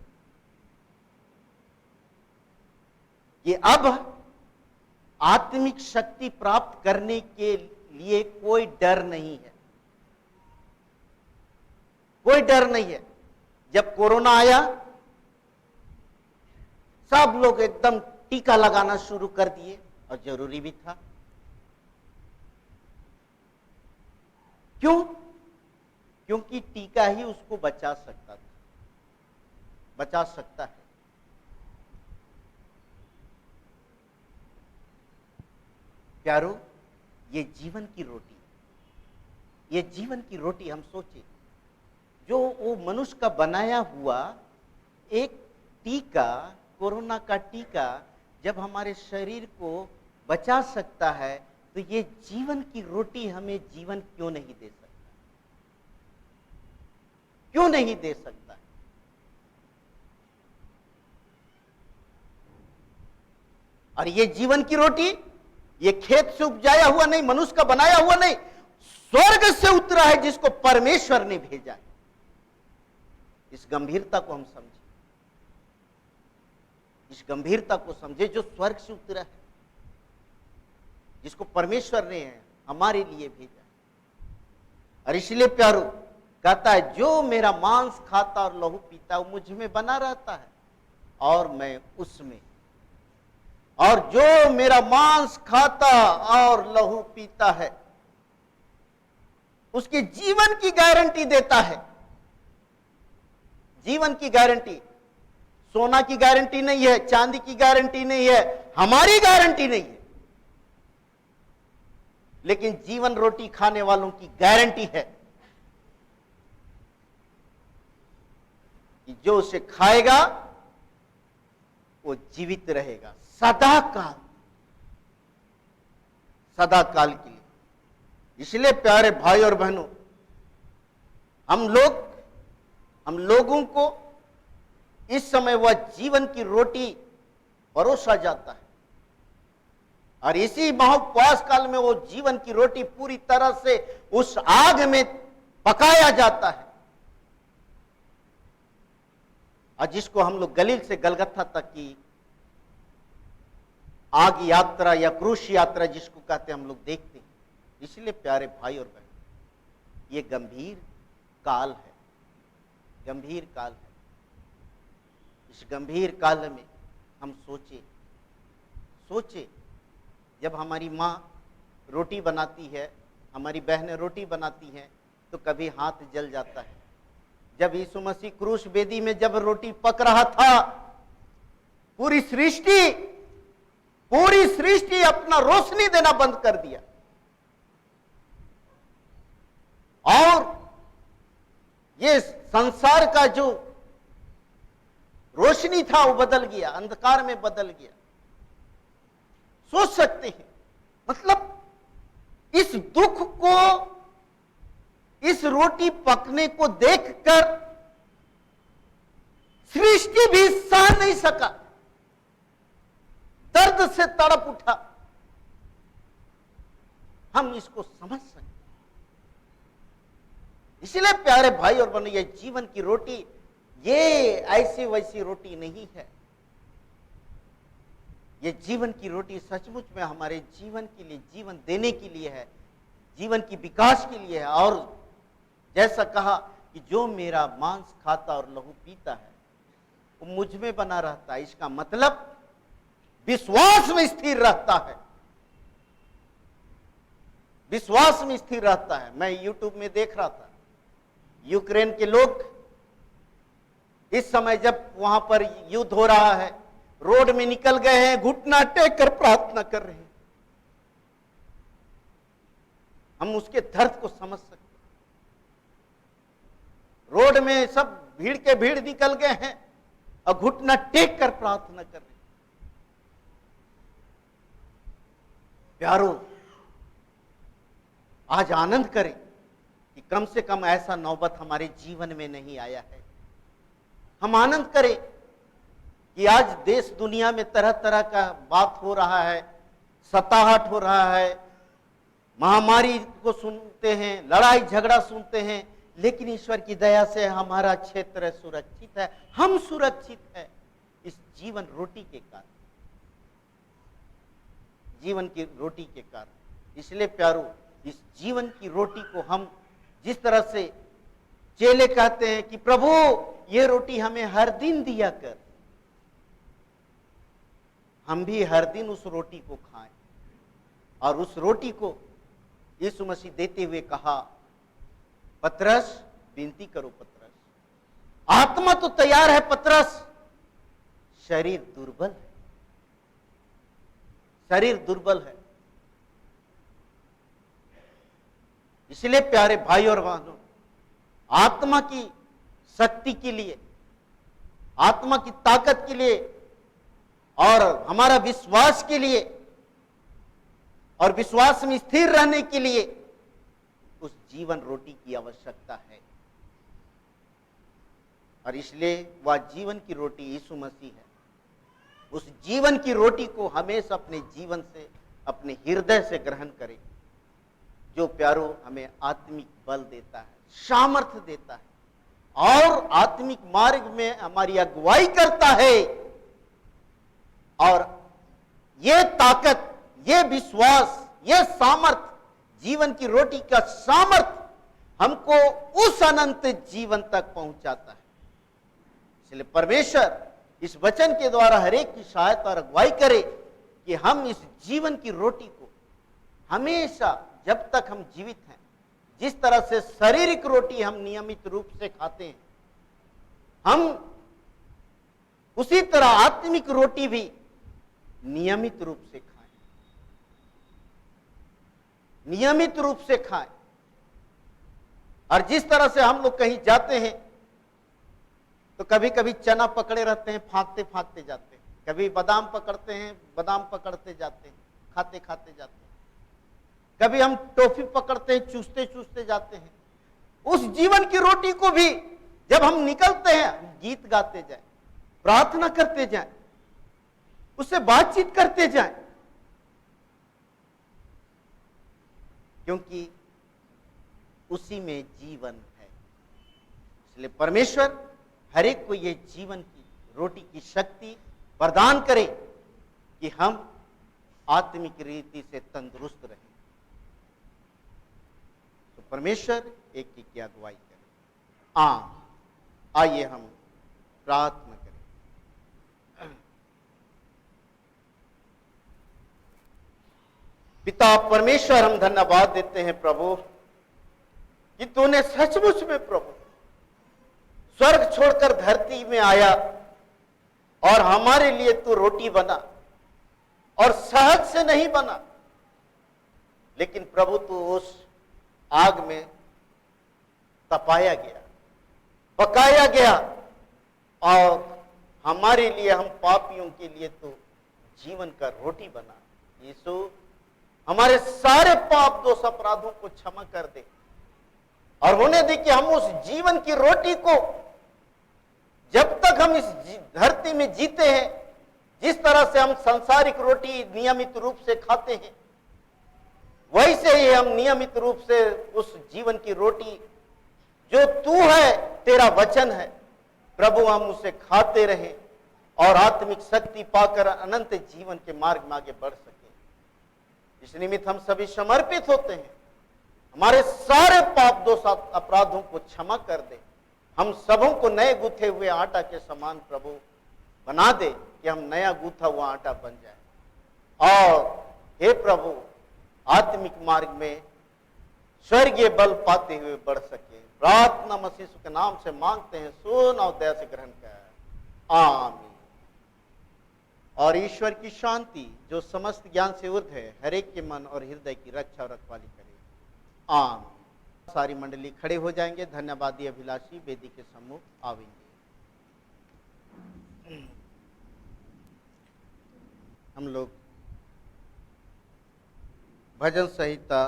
कि अब आत्मिक शक्ति प्राप्त करने के लिए कोई डर नहीं है, कोई डर नहीं है। जब कोरोना आया सब लोग एकदम टीका लगाना शुरू कर दिए, और जरूरी भी था। क्यों? क्योंकि टीका ही उसको बचा सकता था, बचा सकता है। प्यारो, ये जीवन की रोटी, ये जीवन की रोटी हम सोचे जो वो मनुष्य का बनाया हुआ एक टीका, कोरोना का टीका जब हमारे शरीर को बचा सकता है, तो ये जीवन की रोटी हमें जीवन क्यों नहीं दे सकता? क्यों नहीं दे सकता? और ये जीवन की रोटी ये खेत से उपजाया हुआ नहीं, मनुष्य का बनाया हुआ नहीं, स्वर्ग से उतरा है, जिसको परमेश्वर ने भेजा है। इस गंभीरता को हम समझे, इस गंभीरता को समझे, जो स्वर्ग से उतरा है, जिसको परमेश्वर ने हमारे लिए भेजा। और इसलिए प्यारो कहता है जो मेरा मांस खाता और लहू पीता वो मुझ में बना रहता है और मैं उसमें। और जो मेरा मांस खाता और लहू पीता है उसके जीवन की गारंटी देता है। जीवन की गारंटी, सोना की गारंटी नहीं है, चांदी की गारंटी नहीं है, हमारी गारंटी नहीं है। लेकिन जीवन रोटी खाने वालों की गारंटी है कि जो उसे खाएगा वो जीवित रहेगा सदा काल, सदा काल के लिए। इसलिए प्यारे भाई और बहनों, हम लोगों को इस समय वह जीवन की रोटी परोसा जाता है और इसी महाउपवास काल में वो जीवन की रोटी पूरी तरह से उस आग में पकाया जाता है, और जिसको हम लोग गलील से गलगथा तक की आग यात्रा या क्रूस यात्रा जिसको कहते हैं हम लोग देखते हैं। इसलिए प्यारे भाई और बहन, ये गंभीर काल है, गंभीर काल है। इस गंभीर काल में हम सोचे जब हमारी माँ रोटी बनाती है, हमारी बहनें रोटी बनाती हैं, तो कभी हाथ जल जाता है। जब यीशु मसीह क्रूस वेदी में जब रोटी पक रहा था, पूरी सृष्टि अपना रोशनी देना बंद कर दिया और ये संसार का जो रोशनी था वो बदल गया, अंधकार में बदल गया। सोच सकते हैं, मतलब इस दुख को, इस रोटी पकने को देखकर सृष्टि भी सह नहीं सका, दर्द से तड़प उठा। हम इसको समझ सकते। इसलिए प्यारे भाई और बहनों, ये जीवन की रोटी ये ऐसी वैसी रोटी नहीं है। ये जीवन की रोटी सचमुच में हमारे जीवन के लिए, जीवन देने के लिए है, जीवन की विकास के लिए है। और जैसा कहा कि जो मेरा मांस खाता और लहू पीता है वो मुझ में बना रहता है, इसका मतलब विश्वास में स्थिर रहता है, विश्वास में स्थिर रहता है। मैं यूट्यूब में देख रहा था, यूक्रेन के लोग इस समय जब वहां पर युद्ध हो रहा है, रोड में निकल गए हैं, घुटना टेक कर प्रार्थना कर रहे हैं। हम उसके दर्द को समझ सकते। रोड में सब भीड़ के भीड़ निकल गए हैं और घुटना टेक कर प्रार्थना कर रहे हैं। प्यारो, आज आनंद करें कि कम से कम ऐसा नौबत हमारे जीवन में नहीं आया है। हम आनंद करें कि आज देश दुनिया में तरह तरह का बात हो रहा है, सताहट हो रहा है, महामारी को सुनते हैं, लड़ाई झगड़ा सुनते हैं, लेकिन ईश्वर की दया से हमारा क्षेत्र सुरक्षित है, हम सुरक्षित है इस जीवन रोटी के कारण, जीवन की रोटी के कारण। इसलिए प्यारो, इस जीवन की रोटी को हम जिस तरह से चेले कहते हैं कि प्रभु ये रोटी हमें हर दिन दिया कर, हम भी हर दिन उस रोटी को खाएं। और उस रोटी को यीशु मसीह देते हुए कहा, पतरस विनती करो पतरस, आत्मा तो तैयार है पतरस, शरीर दुर्बल है, शरीर दुर्बल है। इसलिए प्यारे भाई और बहनों, आत्मा की शक्ति के लिए, आत्मा की ताकत के लिए और हमारा विश्वास के लिए और विश्वास में स्थिर रहने के लिए उस जीवन रोटी की आवश्यकता है। और इसलिए वह जीवन की रोटी यीशु मसीह है। उस जीवन की रोटी को हमेशा अपने जीवन से, अपने हृदय से ग्रहण करें, जो प्यारो हमें आत्मिक बल देता है, सामर्थ्य देता है और आत्मिक मार्ग में हमारी अगुवाई करता है। और ये ताकत, ये विश्वास, ये सामर्थ्य, जीवन की रोटी का सामर्थ्य हमको उस अनंत जीवन तक पहुंचाता है। इसलिए परमेश्वर इस वचन के द्वारा हर एक की सहायता और अगुवाई करे कि हम इस जीवन की रोटी को हमेशा, जब तक हम जीवित हैं, जिस तरह से शारीरिक रोटी हम नियमित रूप से खाते हैं, हम उसी तरह आत्मिक रोटी भी नियमित रूप से खाएं। नियमित रूप से खाएं। और जिस तरह से हम लोग कहीं जाते हैं तो कभी कभी चना पकड़े रहते हैं, फांकते फांकते जाते हैं, कभी बादाम पकड़ते हैं, बादाम पकड़ते जाते हैं, खाते खाते जाते हैं, कभी हम टॉफी पकड़ते हैं, चूसते चूसते जाते हैं। उस जीवन की रोटी को भी जब हम निकलते हैं, हम गीत गाते जाएं, प्रार्थना करते जाएं, उससे बातचीत करते जाएं, क्योंकि उसी में जीवन है। इसलिए परमेश्वर हर एक को ये जीवन की रोटी की शक्ति प्रदान करे कि हम आत्मिक रीति से तंदुरुस्त रहें। तो परमेश्वर एक की अगुवाई करे। आइए हम प्रार्थना करें। पिता परमेश्वर, हम धन्यवाद देते हैं प्रभु कि तूने सचमुच में प्रभु स्वर्ग छोड़कर धरती में आया और हमारे लिए तू रोटी बना, और शहद से नहीं बना, लेकिन प्रभु तू उस आग में तपाया गया, पकाया गया, और हमारे लिए, हम पापियों के लिए तो जीवन का रोटी बना। यीशु हमारे सारे पाप दोष अपराधों को क्षमा कर दे और होने दे कि हम उस जीवन की रोटी को जब तक हम इस धरती में जीते हैं, जिस तरह से हम सांसारिक रोटी नियमित रूप से खाते हैं, वैसे ही हम नियमित रूप से उस जीवन की रोटी जो तू है, तेरा वचन है प्रभु, हम उसे खाते रहें और आत्मिक शक्ति पाकर अनंत जीवन के मार्ग में आगे बढ़ सके। इस निमित्त हम सभी समर्पित होते हैं। हमारे सारे पाप दोष अपराधों को क्षमा कर दे। हम सबों को नए गूथे हुए आटा के समान प्रभु बना दे कि हम नया गूथा हुआ आटा बन जाए, और हे प्रभु आत्मिक मार्ग में स्वर्गीय बल पाते हुए बढ़ सके। प्रार्थना मसीह के नाम से मांगते हैं, सुन और दया से ग्रहण कर। आमीन। और ईश्वर की शांति जो समस्त ज्ञान से ऊर्ध्व है, हर एक के मन और हृदय की रक्षा और रखवाली करे। आमीन। सारी मंडली खड़े हो जाएंगे। धन्यवादी अभिलाषी वेदी के सम्मुख आवेंगे। हम लोग भजन संहिता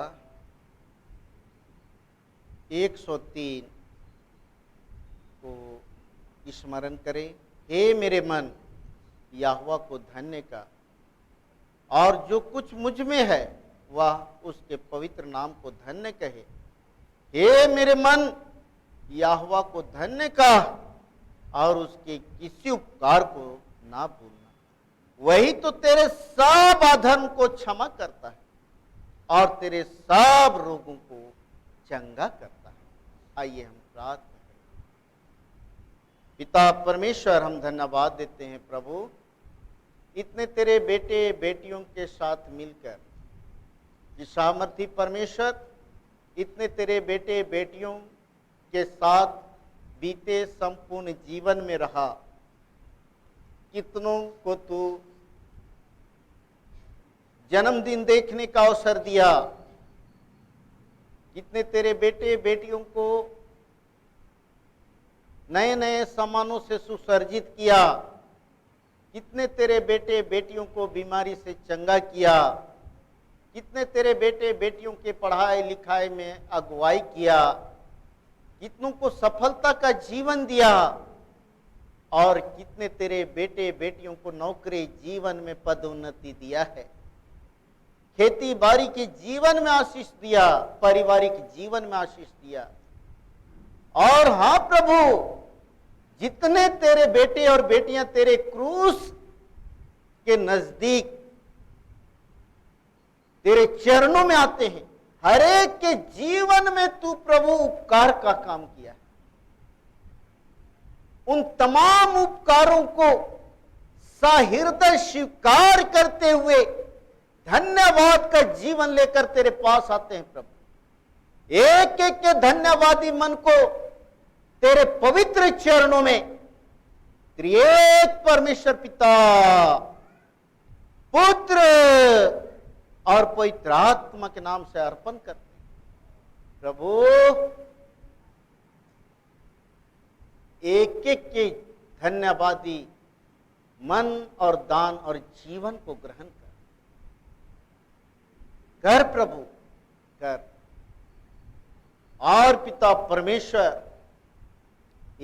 103 को स्मरण करें। हे मेरे मन यहोवा को धन्य का, और जो कुछ मुझ में है वह उसके पवित्र नाम को धन्य कहे। हे मेरे मन यहोवा को धन्य का, और उसके किसी उपकार को ना भूलना। वही तो तेरे सब अधर्म को क्षमा करता है और तेरे सब रोगों को चंगा करता है। आइए हम प्रार्थना करें। पिता परमेश्वर, हम धन्यवाद देते हैं प्रभु, इतने तेरे बेटे बेटियों के साथ मिलकर, कि सामर्थी परमेश्वर इतने तेरे बेटे बेटियों के साथ बीते संपूर्ण जीवन में रहा। कितनों को तू जन्मदिन देखने का अवसर दिया, कितने तेरे बेटे बेटियों को नए नए सामानों से सुसज्जित किया, कितने तेरे बेटे बेटियों को बीमारी से चंगा किया, कितने तेरे बेटे बेटियों के पढ़ाई लिखाई में अगुवाई किया, कितनों को सफलता का जीवन दिया, और कितने तेरे बेटे बेटियों को नौकरी जीवन में पदोन्नति दिया है, खेती बाड़ी के जीवन में आशीष दिया, पारिवारिक जीवन में आशीष दिया। और हाँ प्रभु, जितने तेरे बेटे और बेटियां तेरे क्रूस के नजदीक तेरे चरणों में आते हैं, हर एक के जीवन में तू प्रभु उपकार का काम किया है। उन तमाम उपकारों को सहृदय स्वीकार करते हुए धन्यवाद का जीवन लेकर तेरे पास आते हैं प्रभु। एक एक के धन्यवादी मन को तेरे पवित्र चरणों में त्रिएक परमेश्वर पिता, पुत्र और पवित्र आत्मा के नाम से अर्पण करते हैं। प्रभु एक एक के धन्यवादी मन और दान और जीवन को ग्रहण कर प्रभु कर। और पिता परमेश्वर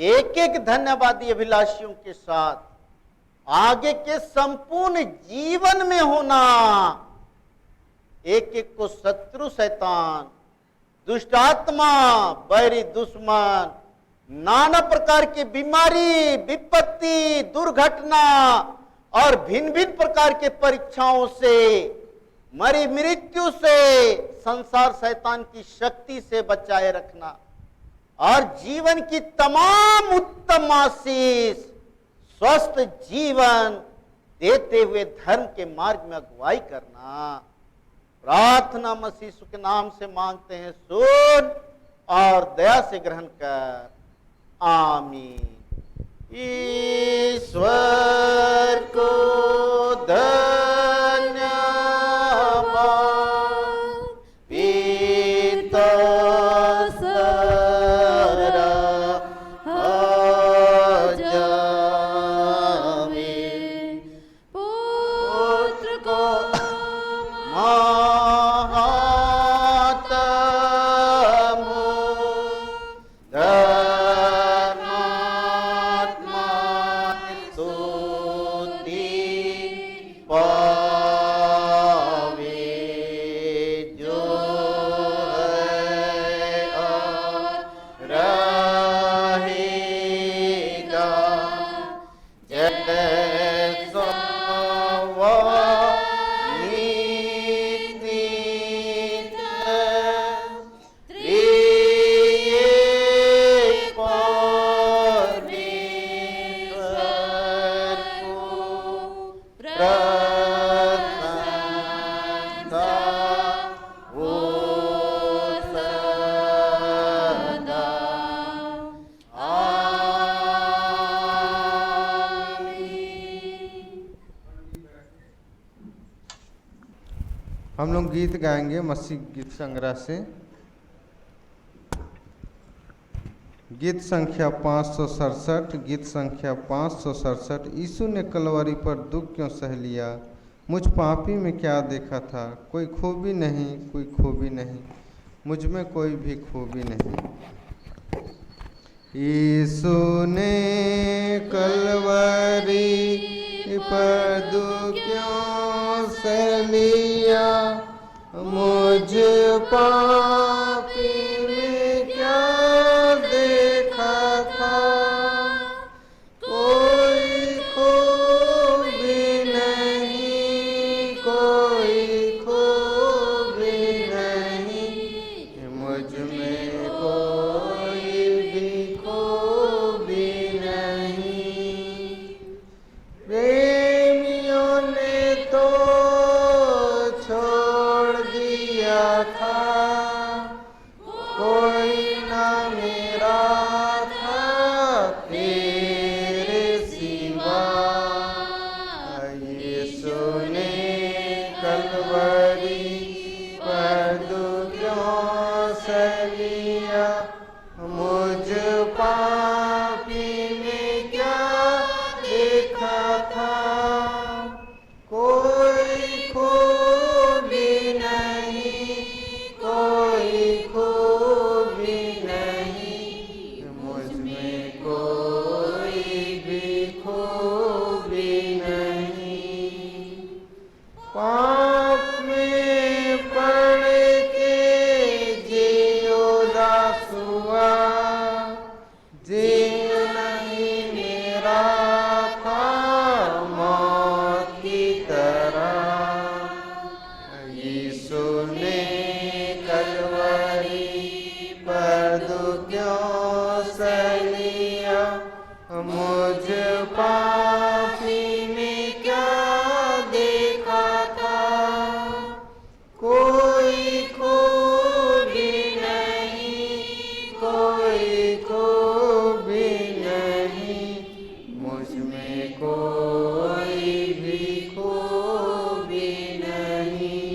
एक एक धन्यवादी अभिलाषियों के साथ आगे के संपूर्ण जीवन में होना, एक एक को शत्रु शैतान, दुष्ट आत्मा, बैरी दुश्मन, नाना प्रकार की बीमारी, विपत्ति, दुर्घटना और भिन्न भिन्न प्रकार के परीक्षाओं से, मरी मृत्यु से, संसार शैतान की शक्ति से बचाए रखना और जीवन की तमाम उत्तम आशीष, स्वस्थ जीवन देते हुए धर्म के मार्ग में अगुवाई करना। प्रार्थना मसीह यीशु के नाम से मांगते हैं, सुन और दया से ग्रहण कर। आमीन। ईश्वर को धन्यवाद, पिता सारा जावे, पुत्र को हम लोग गीत गाएंगे मसीह गीत संग्रह से। गीत संख्या 567, गीत संख्या 567। यीशु ने कलवरी पर दुख क्यों सह लिया, मुझ पापी में क्या देखा था, कोई खूबी नहीं, कोई खूबी नहीं, मुझ में कोई भी खूबी नहीं। यीशु ने कलवरी पर दुख क्यों सह लिया, मुझ पापी में क्या देखा था, कोई खूबी नहीं, कोई खूबी नहीं, मुझ में कोई भी खूबी नहीं। प्रेमियों ने तो छोड़ दिया था, कोई ना मेरा था तेरे सिवा। यीशु ने कलवरी पर दुख क्यों सह लिया, मुझ पापी में क्या देखा था, कोई खूबी नहीं, कोई खूबी नहीं, मुझ में कोई भी खूबी नहीं। पाप में पड़ के जियो दास हुआ, जीव नहीं मेरा था मौत की तरह। यीशु ने कलवरी पर दुख क्यों सह लिया, मुझ पापी में क्या देखा था, कोई खूबी नहीं, कोई खूबी नहीं, मुझ में कोई भी खूबी नहीं।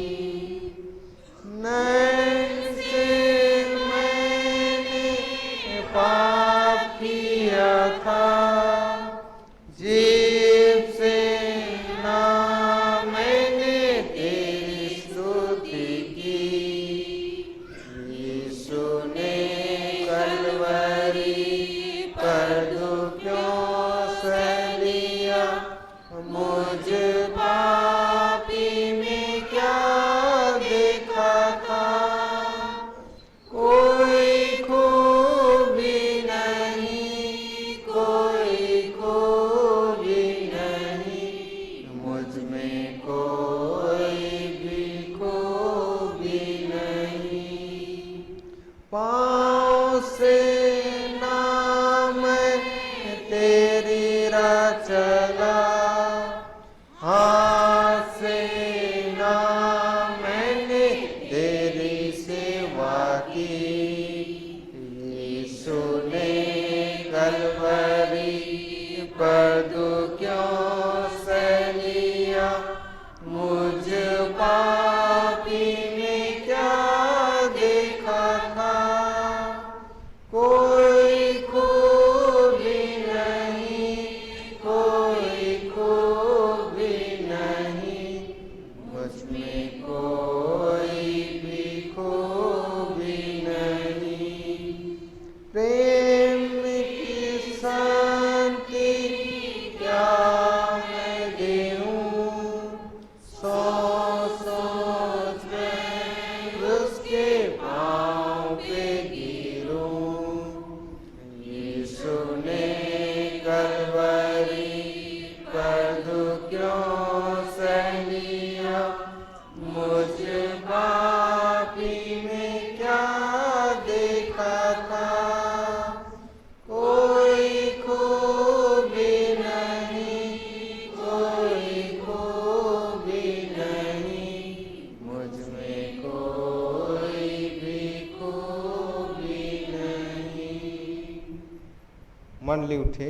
मंडली उठे।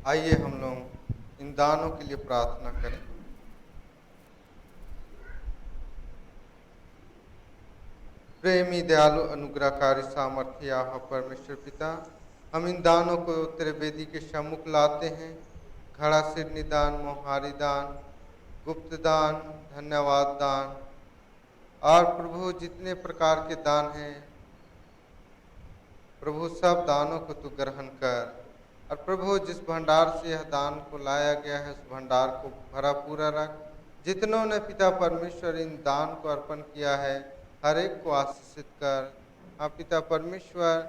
आइए हम लोग इन दानों के लिए प्रार्थना करें। प्रेमी दयालु अनुग्रहकारी सामर्थ्य यहोवा परमेश्वर पिता, हम इन दानों को तेरे वेदी के सम्मुख लाते हैं। घड़ा सिरनी दान, मोहारी दान, गुप्त दान, धन्यवाद दान और प्रभु जितने प्रकार के दान हैं, प्रभु सब दानों को तू ग्रहण कर। और प्रभु जिस भंडार से यह दान को लाया गया है, उस भंडार को भरा पूरा रख। जितनों ने पिता परमेश्वर इन दान को अर्पण किया है, हर एक को आशीषित कर। हाँ पिता परमेश्वर,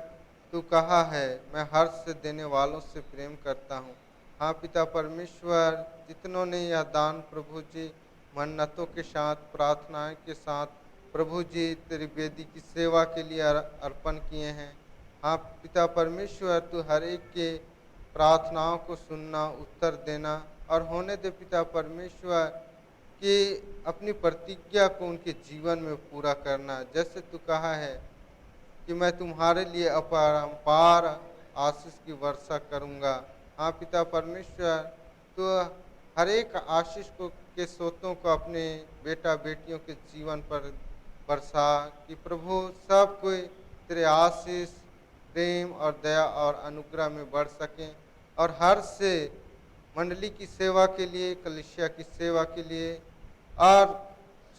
तू कहा है मैं हर्ष से देने वालों से प्रेम करता हूँ। हाँ पिता परमेश्वर, जितनों ने यह दान प्रभु जी मन्नतों के साथ, प्रार्थनाएं के साथ प्रभु जी तेरी वेदी की सेवा के लिए अर्पण किए हैं, हाँ पिता परमेश्वर, तू हर एक के प्रार्थनाओं को सुनना, उत्तर देना और होने दे पिता परमेश्वर कि अपनी प्रतिज्ञा को उनके जीवन में पूरा करना। जैसे तू कहा है कि मैं तुम्हारे लिए अपरंपार आशीष की वर्षा करूँगा। हाँ पिता परमेश्वर, तो हर एक आशीष को के स्रोतों को अपने बेटा बेटियों के जीवन पर वर्षा कि प्रभु सब कोई तेरे आशीष, प्रेम और दया और अनुग्रह में बढ़ सकें और हर से मंडली की सेवा के लिए, कलीसिया की सेवा के लिए और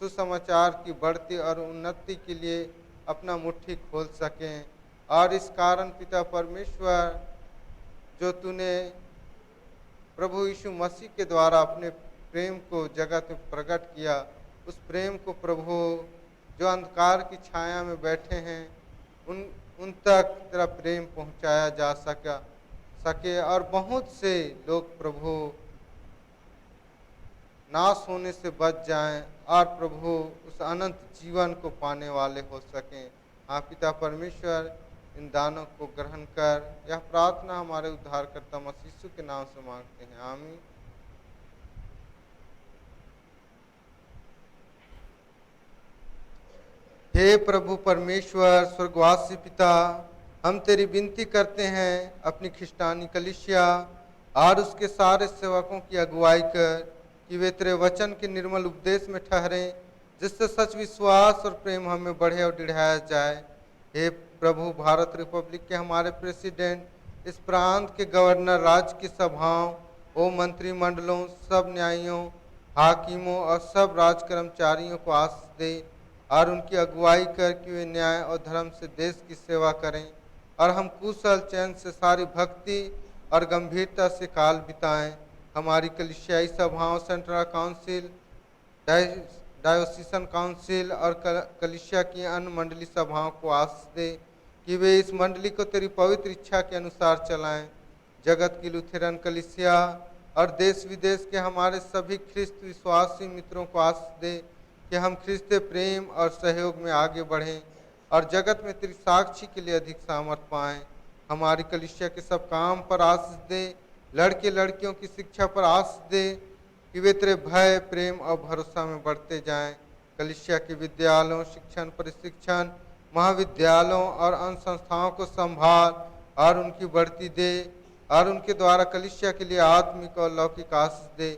सुसमाचार की बढ़ती और उन्नति के लिए अपना मुट्ठी खोल सकें। और इस कारण पिता परमेश्वर, जो तूने प्रभु यीशु मसीह के द्वारा अपने प्रेम को जगत में प्रकट किया, उस प्रेम को प्रभु जो अंधकार की छाया में बैठे हैं उन तक तेरा प्रेम पहुंचाया जा सके और बहुत से लोग प्रभु नाश होने से बच जाएं और प्रभु उस अनंत जीवन को पाने वाले हो सकें। हाँ पिता परमेश्वर, इन दानों को ग्रहण कर। यह प्रार्थना हमारे उद्धारकर्ता मसीह यीशु के नाम से मांगते हैं, आमीन। हे प्रभु परमेश्वर स्वर्गवासी पिता, हम तेरी विनती करते हैं अपनी खिस्तानी कलीसिया और उसके सारे सेवकों की अगुवाई कर कि वे तेरे वचन के निर्मल उपदेश में ठहरें, जिससे सच विश्वास और प्रेम हमें बढ़े और बढ़ाया जाए। हे प्रभु, भारत रिपब्लिक के हमारे प्रेसिडेंट, इस प्रांत के गवर्नर, राज्य की सभाओं, ओ मंत्रिमंडलों, सब न्यायियों, हाकिमों और सब राज कर्मचारियों को आशीष दे और उनकी अगुवाई कर कि वे न्याय और धर्म से देश की सेवा करें और हम कुशल चैन से सारी भक्ति और गंभीरता से काल बिताएं। हमारी कलीसियाई सभाओं, सेंट्रल काउंसिल, डायोसीसन काउंसिल और कलीसिया की अन्य मंडली सभाओं को आशीष दे कि वे इस मंडली को तेरी पवित्र इच्छा के अनुसार चलाएं। जगत की लुथेरन कलीसिया और देश विदेश के हमारे सभी ख्रिस्त विश्वासी मित्रों को आशीष दे कि हम ख्रिस्त प्रेम और सहयोग में आगे बढ़ें और जगत में तेरी साक्षी के लिए अधिक सामर्थ पाएं। हमारी कलीसिया के सब काम पर आशीष दे, लड़के लड़कियों की शिक्षा पर आशीष दे कि वे तेरे भय, प्रेम और भरोसा में बढ़ते जाएं। कलीसिया के विद्यालयों, शिक्षण, प्रशिक्षण, महाविद्यालयों और अन्य संस्थाओं को संभाल और उनकी बढ़ती दे और उनके द्वारा कलीसिया के लिए आत्मिक और लौकिक आशीष दे।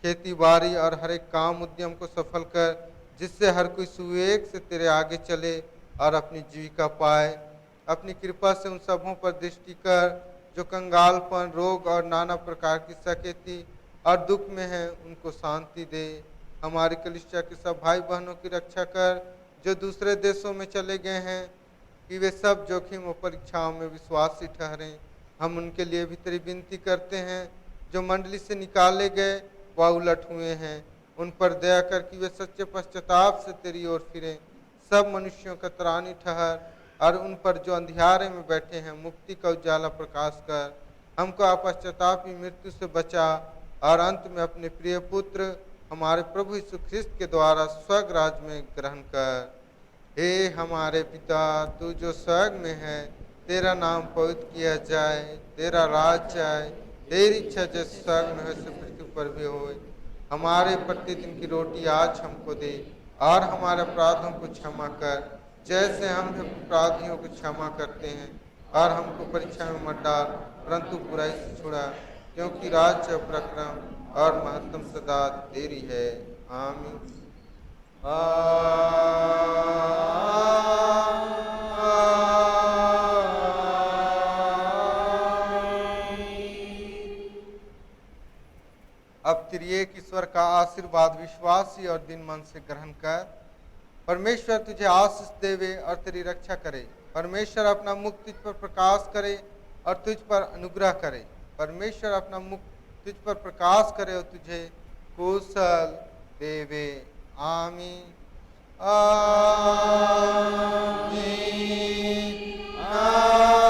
खेती बाड़ी और हर एक काम उद्यम को सफल कर, जिससे हर कोई सुवेग से तेरे आगे चले और अपनी जीविका पाए। अपनी कृपा से उन सबों पर दृष्टि कर जो कंगालपन, रोग और नाना प्रकार की सकेती और दुख में हैं, उनको शांति दे। हमारी कलीसिया के सब भाई बहनों की रक्षा कर जो दूसरे देशों में चले गए हैं, कि वे सब जोखिम और परीक्षाओं में विश्वासी ठहरें। हम उनके लिए भी तेरी विनती करते हैं जो मंडली से निकाले गए व उलट हुए हैं, उन पर दया कर कि वे सच्चे पश्चाताप से तेरी ओर फिरें। सब मनुष्यों का त्राणी ठहर और उन पर जो अंधियारे में बैठे हैं मुक्ति का उजाला प्रकाश कर। हमको अपश्चातापी मृत्यु से बचा और अंत में अपने प्रिय पुत्र हमारे प्रभु यीशु ख्रिस्त के द्वारा स्वर्ग राज में ग्रहण कर। हे हमारे पिता, तू जो स्वर्ग में है, तेरा नाम पवित्र किया जाए, तेरा राज आए, तेरी इच्छा जैसे स्वर्ग में वैसे पृथ्वी पर भी होए। हमारे प्रतिदिन की रोटी आज हमको दे और हमारे अपराधों को क्षमा कर, जैसे हम भी अपराधियों को क्षमा करते हैं, और हमको परीक्षा में मत डाल, परंतु बुराई से छुड़ा, क्योंकि राज्य, पराक्रम और महत्तम सदा तेरी है। आमीन। अब त्रिएक ईश्वर का आशीर्वाद विश्वासी और दिन मन से ग्रहण कर। परमेश्वर तुझे आशीष देवे और तेरी रक्षा करे। परमेश्वर अपना मुख तुझ पर प्रकाश करे और तुझ पर अनुग्रह करे। परमेश्वर अपना मुख तुझ पर प्रकाश करे और तुझे कुशल देवे। आमीन। आमीन। आमीन।